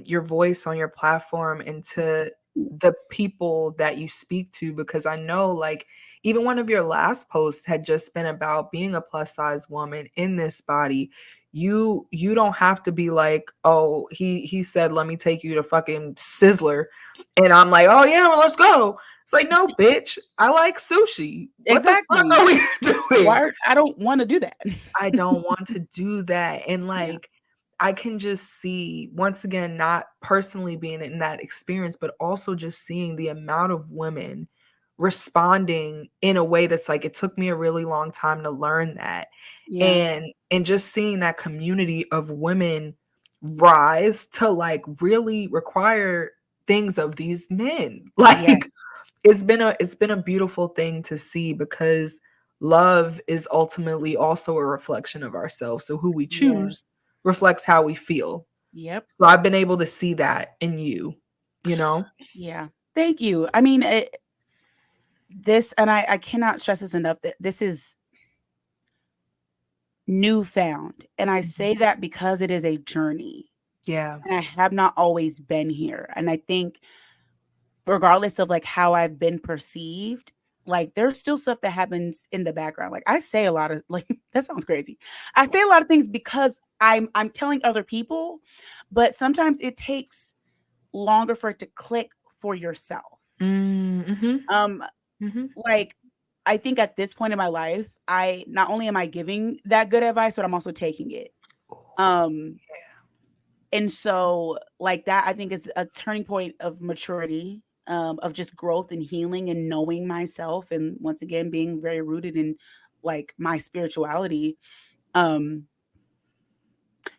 Speaker 2: your voice on your platform and to the people that you speak to, because I know, like, even one of your last posts had just been about being a plus size woman in this body. You don't have to be like, oh, he said let me take you to fucking Sizzler, and I'm like, oh yeah, well, let's go. It's like, no, bitch, I like sushi. What the fuck
Speaker 1: Exactly.
Speaker 2: are we doing?
Speaker 1: I don't want to do that.
Speaker 2: I don't want to do that. And
Speaker 1: Yeah.
Speaker 2: like, I can just see, once again, not personally being in that experience, but also just seeing the amount of women responding in a way that's like, it took me a really long time to learn that.
Speaker 1: Yeah.
Speaker 2: And just seeing that community of women rise to like really require things of these men.
Speaker 1: Yeah.
Speaker 2: Like, it's been a beautiful thing to see, because love is ultimately also a reflection of ourselves. So who we
Speaker 1: Yes.
Speaker 2: choose reflects how we feel.
Speaker 1: Yep.
Speaker 2: So I've been able to see that in you.
Speaker 1: Yeah. Thank you. I mean, this, and I cannot stress this enough that this is newfound. And I
Speaker 2: Mhm.
Speaker 1: say that because it is a journey
Speaker 2: Yeah.
Speaker 1: and I have not always been here. And I think regardless of like how I've been perceived, like there's still stuff that happens in the background. Like I say a lot of like that sounds crazy. I say a lot of things because I'm telling other people, but sometimes it takes longer for it to click for yourself.
Speaker 2: Mm-hmm.
Speaker 1: Um
Speaker 2: Mm-hmm.
Speaker 1: like I think at this point in my life, I not only am I giving that good advice, but I'm also taking it. Um and so like that I think is a turning point of maturity, of just growth and healing and knowing myself, and once again being very rooted in like my spirituality. um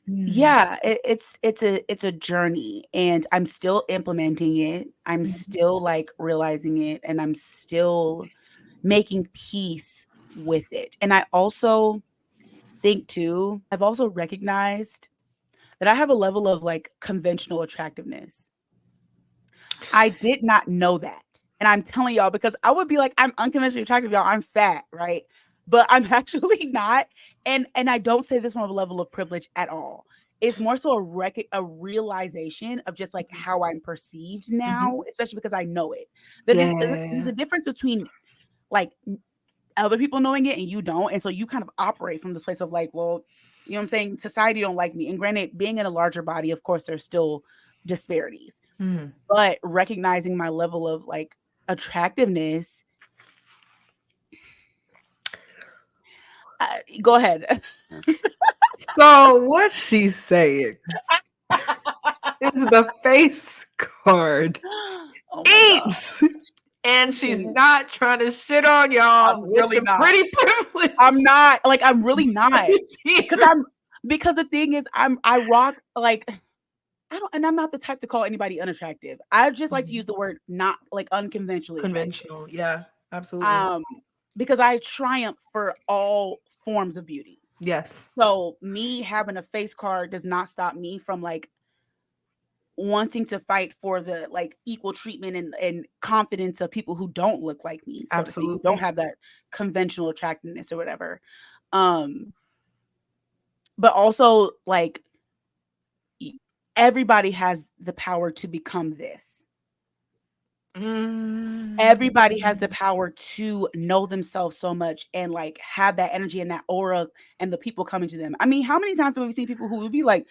Speaker 2: Mm-hmm.
Speaker 1: yeah, it's a journey and I'm still implementing it. I'm still like realizing it and I'm still making peace with it. And I also think too, I've also recognized that I have a level of like conventional attractiveness. I did not know that. And I'm telling y'all because I would be like, I'm unconventionally attractive, y'all. I'm fat, right? But I'm actually not. And I don't say this from a level of privilege at all. It's more so a realization of just like how I'm perceived
Speaker 2: Mm-hmm.
Speaker 1: now, especially because I know it. There's
Speaker 2: Yeah.
Speaker 1: a difference between like other people knowing it and you don't. And so you kind of operate from this place of like, well, you know what I'm saying? Society don't like me. And granted, being in a larger body, of course, there's still disparities.
Speaker 2: Mm.
Speaker 1: But recognizing my level of like attractiveness, go ahead.
Speaker 2: So what she's saying is the face card
Speaker 1: Oh my god.
Speaker 2: eats. And she's
Speaker 1: Mm,
Speaker 2: not trying to shit on y'all
Speaker 1: I'm
Speaker 2: with
Speaker 1: really
Speaker 2: the
Speaker 1: not.
Speaker 2: pretty privilege.
Speaker 1: I'm not like I'm really not. Because
Speaker 2: Here.
Speaker 1: because the thing is I rock like I don't, and I'm not the type to call anybody unattractive. I just like to
Speaker 2: Mhm.
Speaker 1: use the word not like unconventionally attractive.
Speaker 2: Conventional. Yeah, absolutely.
Speaker 1: Um because I triumph for all forms of beauty.
Speaker 2: Yes.
Speaker 1: So me having a face card does not stop me from like wanting to fight for the like equal treatment and confidence of people who don't look like me, so to speak, who don't
Speaker 2: Absolutely.
Speaker 1: have that conventional attractiveness or whatever. Um, but also like e- everybody has the power to become this. Everybody has the
Speaker 2: Mm.
Speaker 1: power to know themselves so much and like have that energy and that aura and the people coming to them. I mean, how many times have we seen people who would be like,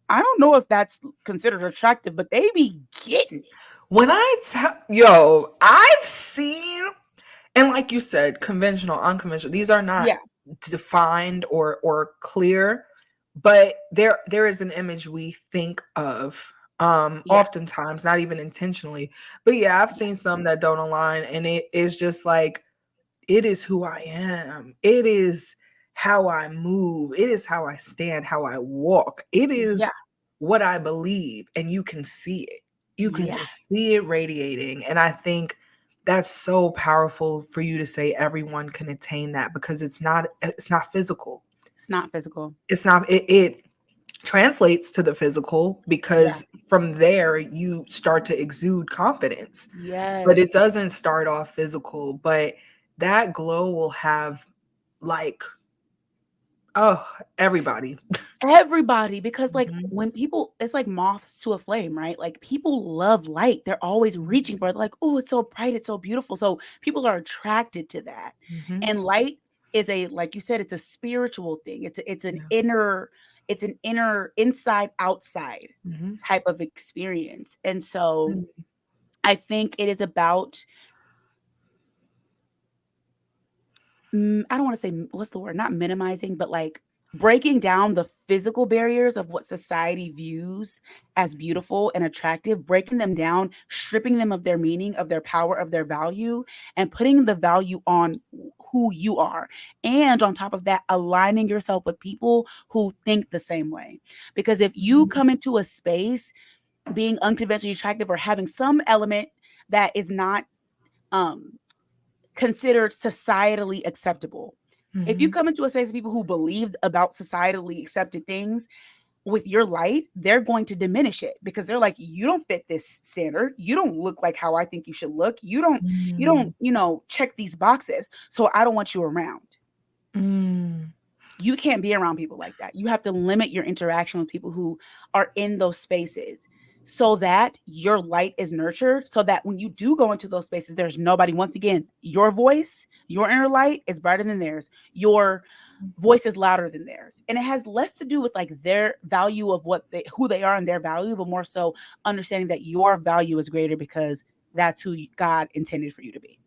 Speaker 1: I don't know if that's considered attractive, but they be getting it.
Speaker 2: When I tell, yo, I've seen, and like you said, conventional, unconventional, these are not
Speaker 1: Yeah,
Speaker 2: defined or clear, but there is an image we think of
Speaker 1: yeah,
Speaker 2: oftentimes, not even intentionally. But yeah, I've
Speaker 1: yeah,
Speaker 2: seen some that don't align, and it is just like, it is who I am. It is how I move. It is how I stand, how I walk. It
Speaker 1: yeah,
Speaker 2: is what I believe, and you can see it. You can
Speaker 1: yeah.
Speaker 2: just see it radiating. And I think that's so powerful for you to say everyone can attain that, because it's not physical.
Speaker 1: It's not physical.
Speaker 2: It's not it translates to the physical,
Speaker 1: Yeah.
Speaker 2: because from there you start to exude confidence, but it
Speaker 1: Yes.
Speaker 2: doesn't start off physical. But that glow will have, like, oh, everybody.
Speaker 1: Everybody, because like
Speaker 2: Mhm,
Speaker 1: when people, it's like moths to a flame, right? Like people love light. They're always reaching for it. Like, oh, it's so bright, it's so beautiful. So people are attracted to that.
Speaker 2: mhm,
Speaker 1: And light is a, like you said, it's a spiritual thing. It's an
Speaker 2: yeah,
Speaker 1: inner, it's an inner inside outside
Speaker 2: mhm,
Speaker 1: type of experience. And so
Speaker 2: mm,
Speaker 1: I think it is about I don't want to say what's the word, not minimizing, but like breaking down the physical barriers of what society views as beautiful and attractive, breaking them down, stripping them of their meaning, of their power, of their value, and putting the value on who you are. And on top of that, aligning yourself with people who think the same way. Because if you
Speaker 2: mhm,
Speaker 1: come into a space being unconventionally attractive or having some element that is not um considered societally acceptable. If you
Speaker 2: mhm,
Speaker 1: come into a space of people who believe about societally accepted things with your light, they're going to diminish it because they're like, you don't fit this standard. You don't look like how I think you should look.
Speaker 2: mm,
Speaker 1: Check these boxes. So I don't want you around.
Speaker 2: mm,
Speaker 1: You can't be around people like that. You have to limit your interaction with people who are in those spaces so that your light is nurtured, so that when you do go into those spaces, there's nobody. Once again, your voice, your inner light is brighter than theirs. Your voice is louder than theirs. And it has less to do with like their value of who they are and their value, but more so understanding that your value is greater because that's who God intended for you to be.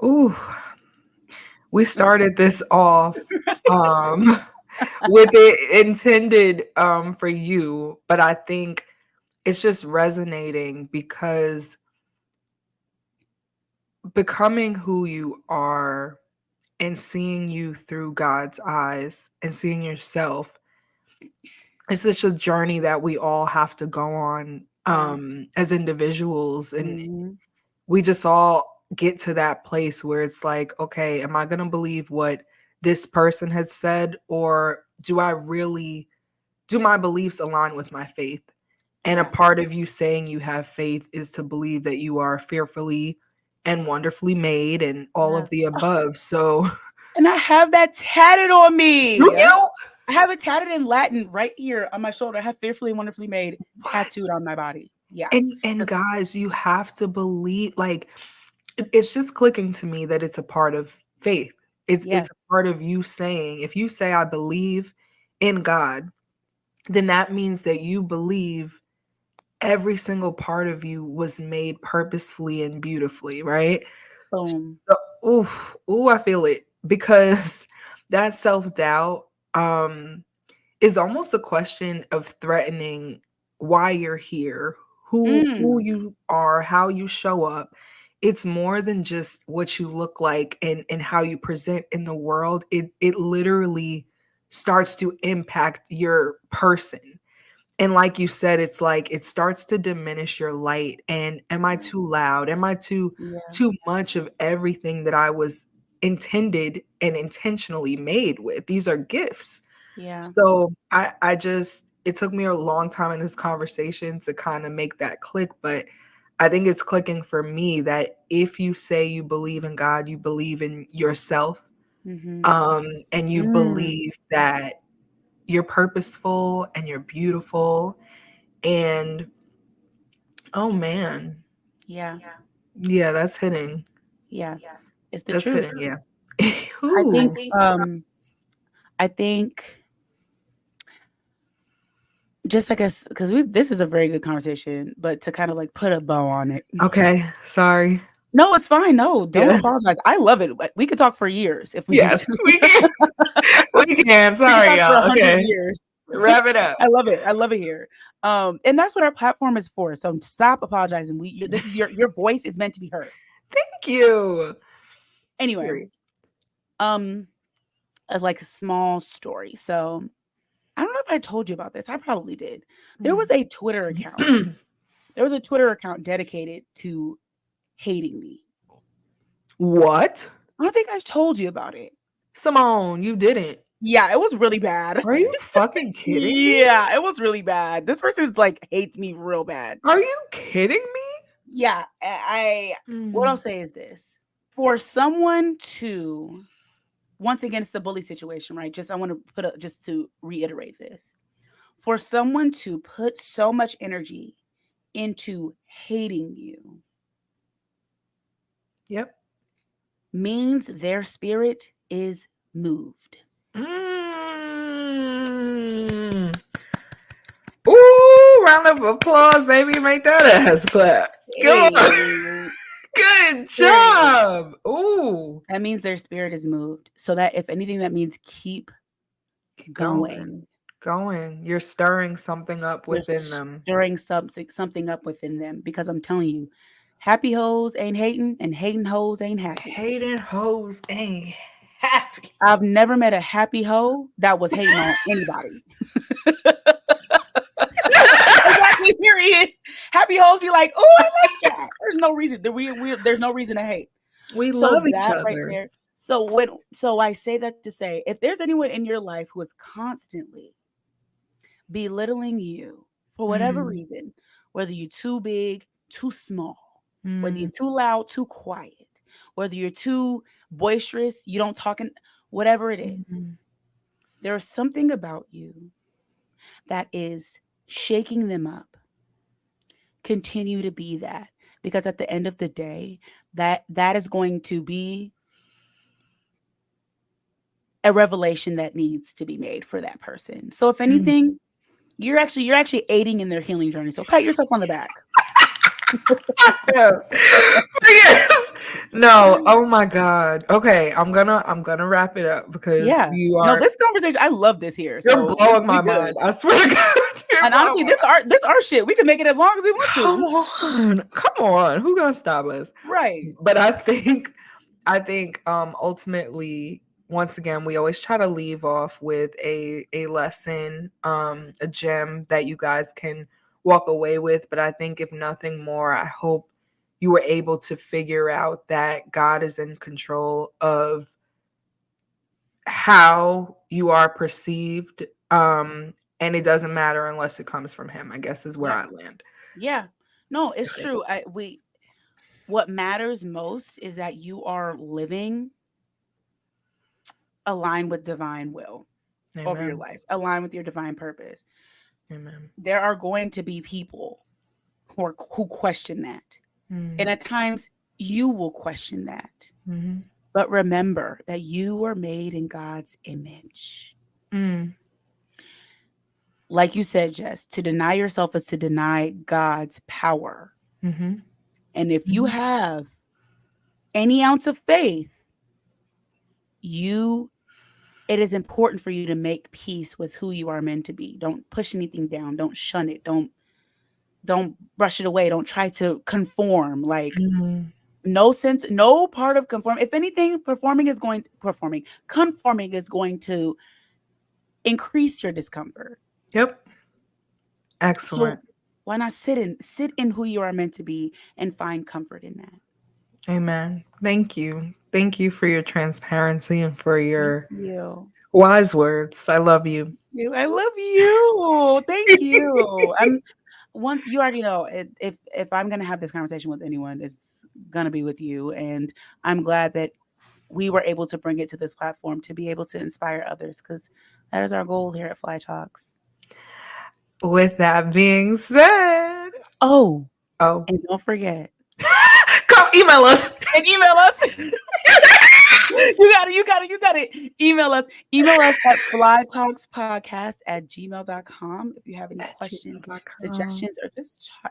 Speaker 2: ooh, we started this off um with it intended for you, but I think it's just resonating because becoming who you are and seeing you through God's eyes and seeing yourself, it's such a journey that we all have to go on
Speaker 1: Yeah.
Speaker 2: as individuals. And
Speaker 1: Hmm.
Speaker 2: we just all get to that place where it's like, okay, am I going to believe what this person has said, or do I really, do my beliefs align with my faith? And a
Speaker 1: Yeah.
Speaker 2: part of you saying you have faith is to believe that you are fearfully and wonderfully made and all of the
Speaker 1: Yes.
Speaker 2: above. So,
Speaker 1: And I have that tatted on
Speaker 2: you
Speaker 1: me.
Speaker 2: know
Speaker 1: I have it tatted in Latin right here on my shoulder. I have fearfully and wonderfully made
Speaker 2: what?
Speaker 1: tattooed on my body. Yeah.
Speaker 2: And
Speaker 1: Just
Speaker 2: guys, you have to believe, like, it's just clicking to me that it's a part of faith. It's
Speaker 1: yes.
Speaker 2: a part of you saying, if you say I believe in God, then that means that you believe every single part of you was made purposefully and beautifully, right?
Speaker 1: Boom.
Speaker 2: So, ooh, I feel it, because that self-doubt um is almost a question of threatening why you're here, who
Speaker 1: Mm.
Speaker 2: you are, how you show up. It's more than just what you look like and how you present in the world. It literally starts to impact your person. And like you said, it's like it starts to diminish your light. And am I too loud? Am I
Speaker 1: Yeah.
Speaker 2: too much of everything that I was intended and intentionally made with? These are gifts.
Speaker 1: Yeah.
Speaker 2: So I just, it took me a long time in this conversation to kind of make that click, but I think it's clicking for me that if you say you believe in God, you believe in yourself,
Speaker 1: Mhm.
Speaker 2: and you
Speaker 1: Mm.
Speaker 2: believe that you're purposeful and you're beautiful, and Oh man.
Speaker 1: Yeah,
Speaker 2: Yeah, that's hitting.
Speaker 1: yeah, it's the
Speaker 2: That's
Speaker 1: truth.
Speaker 2: hitting, yeah.
Speaker 1: I think,
Speaker 2: Ooh.
Speaker 1: I think just like us, because we this is a very good conversation, but to kind of like put a bow on it.
Speaker 2: Okay, sorry.
Speaker 1: No, it's fine. No, don't
Speaker 2: Yeah.
Speaker 1: apologize. I love it. Like, we could talk for years if we need
Speaker 2: Yes,
Speaker 1: to.
Speaker 2: we can. We can.
Speaker 1: We could
Speaker 2: Sorry,
Speaker 1: talk for
Speaker 2: y'all.
Speaker 1: 100
Speaker 2: Okay.
Speaker 1: years.
Speaker 2: Wrap it up.
Speaker 1: I love it. I love it here. And that's what our platform is for. So stop apologizing. This is your voice is meant to be heard.
Speaker 2: Thank you.
Speaker 1: Anyway,
Speaker 2: Period.
Speaker 1: um, like a small story. So I don't know if I told you about this. I probably did. There was a Twitter account. There was a Twitter account dedicated to hating me.
Speaker 2: What?
Speaker 1: I don't think I told you about it.
Speaker 2: Simone, you didn't.
Speaker 1: Yeah, it was really bad.
Speaker 2: Are you fucking kidding me?
Speaker 1: Yeah, it was really bad. This person like hates me real bad.
Speaker 2: Are you kidding me?
Speaker 1: Yeah, I what I'll
Speaker 2: Mm.
Speaker 1: say is this. For someone to once again it's the bully situation, right? Just I want to put a just to reiterate this. For someone to put so much energy into hating you
Speaker 2: Yep.
Speaker 1: means their spirit is moved.
Speaker 2: Mm. Ooh, round of applause, baby. Make that ass clap. Come on.
Speaker 1: Hey,
Speaker 2: Good
Speaker 1: period.
Speaker 2: job. Ooh.
Speaker 1: That means their spirit is moved. So that if anything, that means keep
Speaker 2: Keep going.
Speaker 1: going.
Speaker 2: Going. You're stirring something up
Speaker 1: You're
Speaker 2: within them.
Speaker 1: stirring something up within them because I'm telling you, happy hoes ain't hating and hating hoes ain't happy.
Speaker 2: Hating hoes ain't happy.
Speaker 1: I've never met a happy hoe that was hating on anybody. Exactly. Period. Happy hoes be like, oh, I like that. There's no reason. There's no reason to hate.
Speaker 2: We
Speaker 1: So
Speaker 2: love each
Speaker 1: that right
Speaker 2: other.
Speaker 1: there. So I say that to say, if there's anyone in your life who is constantly belittling you for whatever
Speaker 2: Mm,
Speaker 1: reason, whether you're too big, too small, whether you're
Speaker 2: mm,
Speaker 1: too loud, too quiet, whether you're too boisterous, you don't talk, whatever it is,
Speaker 2: mm.
Speaker 1: there is something about you that is shaking them up. Continue to be that because at the end of the day, that is going to be a revelation that needs to be made for that person. So if
Speaker 2: Mm.
Speaker 1: anything, you're actually aiding in their healing journey. So pat yourself on the back.
Speaker 2: Yeah. Yes. No. Oh my God. Okay. I'm gonna wrap it up because
Speaker 1: Yeah. No, this conversation, I love this here.
Speaker 2: you're
Speaker 1: So
Speaker 2: blowing
Speaker 1: we
Speaker 2: my
Speaker 1: good.
Speaker 2: mind. I swear to God, you're
Speaker 1: And
Speaker 2: blowing
Speaker 1: honestly,
Speaker 2: my
Speaker 1: this our shit. We can make it as long as we want
Speaker 2: Come
Speaker 1: to.
Speaker 2: on. Come on. Who gonna stop us?
Speaker 1: Right.
Speaker 2: But I think ultimately once again we always try to leave off with a lesson, a gem that you guys can walk away with. But I think if nothing more, I hope you were able to figure out that God is in control of how you are perceived. And it doesn't matter unless it comes from him, I guess is where
Speaker 1: Yeah.
Speaker 2: I land.
Speaker 1: Yeah. No, it's true. What matters most is that you are living aligned with divine will over your
Speaker 2: Amen.
Speaker 1: life, aligned with your divine purpose.
Speaker 2: Amen.
Speaker 1: There are going to be people who question that. And
Speaker 2: Mm,
Speaker 1: at times you will question that.
Speaker 2: mhm,
Speaker 1: But remember that you were made in God's image.
Speaker 2: mm,
Speaker 1: Like you said, Jess, to deny yourself is to deny God's power.
Speaker 2: mhm,
Speaker 1: And if you
Speaker 2: mhm.
Speaker 1: have any ounce of faith, you it is important for you to make peace with who you are meant to be. Don't push anything down. Don't shun it. Don't brush it away. Don't try to conform. Like
Speaker 2: Mhm.
Speaker 1: no sense, no part of conform. If anything, conforming is going to increase your discomfort.
Speaker 2: Yep.
Speaker 1: So
Speaker 2: Excellent.
Speaker 1: why not sit in who you are meant to be and find comfort in that?
Speaker 2: Amen. Thank you. Thank you for your transparency and for
Speaker 1: Thank
Speaker 2: your
Speaker 1: you.
Speaker 2: wise words. I love you.
Speaker 1: I love you. Thank you. I'm once you already know if I'm gonna have this conversation with anyone, it's gonna be with you. And I'm glad that we were able to bring it to this platform to be able to inspire others because that is our goal here at Fly Talks.
Speaker 2: With that being said,
Speaker 1: Oh,
Speaker 2: Oh.
Speaker 1: And don't forget.
Speaker 2: Come email us.
Speaker 1: And email us. You got it. Email us at flytalkspodcast@gmail.com if you have any
Speaker 2: At
Speaker 1: questions,
Speaker 2: gmail.com.
Speaker 1: suggestions,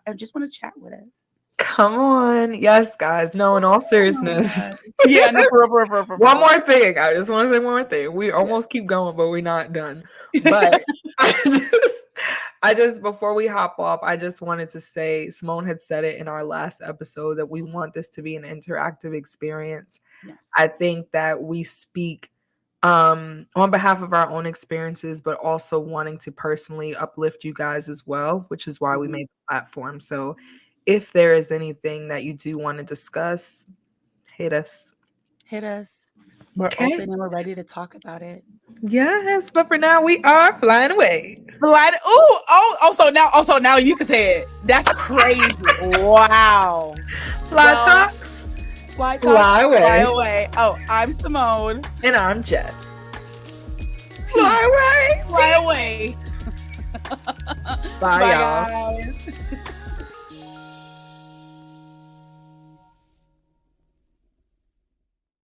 Speaker 1: or just want to chat with us.
Speaker 2: Come on. Yes, guys. No, in all seriousness.
Speaker 1: Yeah, no, for
Speaker 2: One
Speaker 1: real.
Speaker 2: more thing. I just want to say one more thing. We almost keep going, but we're not done. But I just before we hop off, I just wanted to say Simone had said it in our last episode that we want this to be an interactive experience.
Speaker 1: Yes.
Speaker 2: I think that we speak on behalf of our own experiences, but also wanting to personally uplift you guys as well, which is why we
Speaker 1: Mhm.
Speaker 2: made the platform. So if there is anything that you do want to discuss, hit us.
Speaker 1: Hit us. We're
Speaker 2: Okay.
Speaker 1: open and we're ready to talk about it.
Speaker 2: Yes, but for now we are flying away.
Speaker 1: So now you can say it. That's crazy. Wow.
Speaker 2: Fly
Speaker 1: Well,
Speaker 2: talks,
Speaker 1: fly talks,
Speaker 2: fly
Speaker 1: fly
Speaker 2: away.
Speaker 1: away. Oh, I'm Simone.
Speaker 2: And I'm Jess.
Speaker 1: Peace.
Speaker 2: Fly away.
Speaker 1: Fly away.
Speaker 2: Bye,
Speaker 1: Bye,
Speaker 2: y'all.
Speaker 1: guys.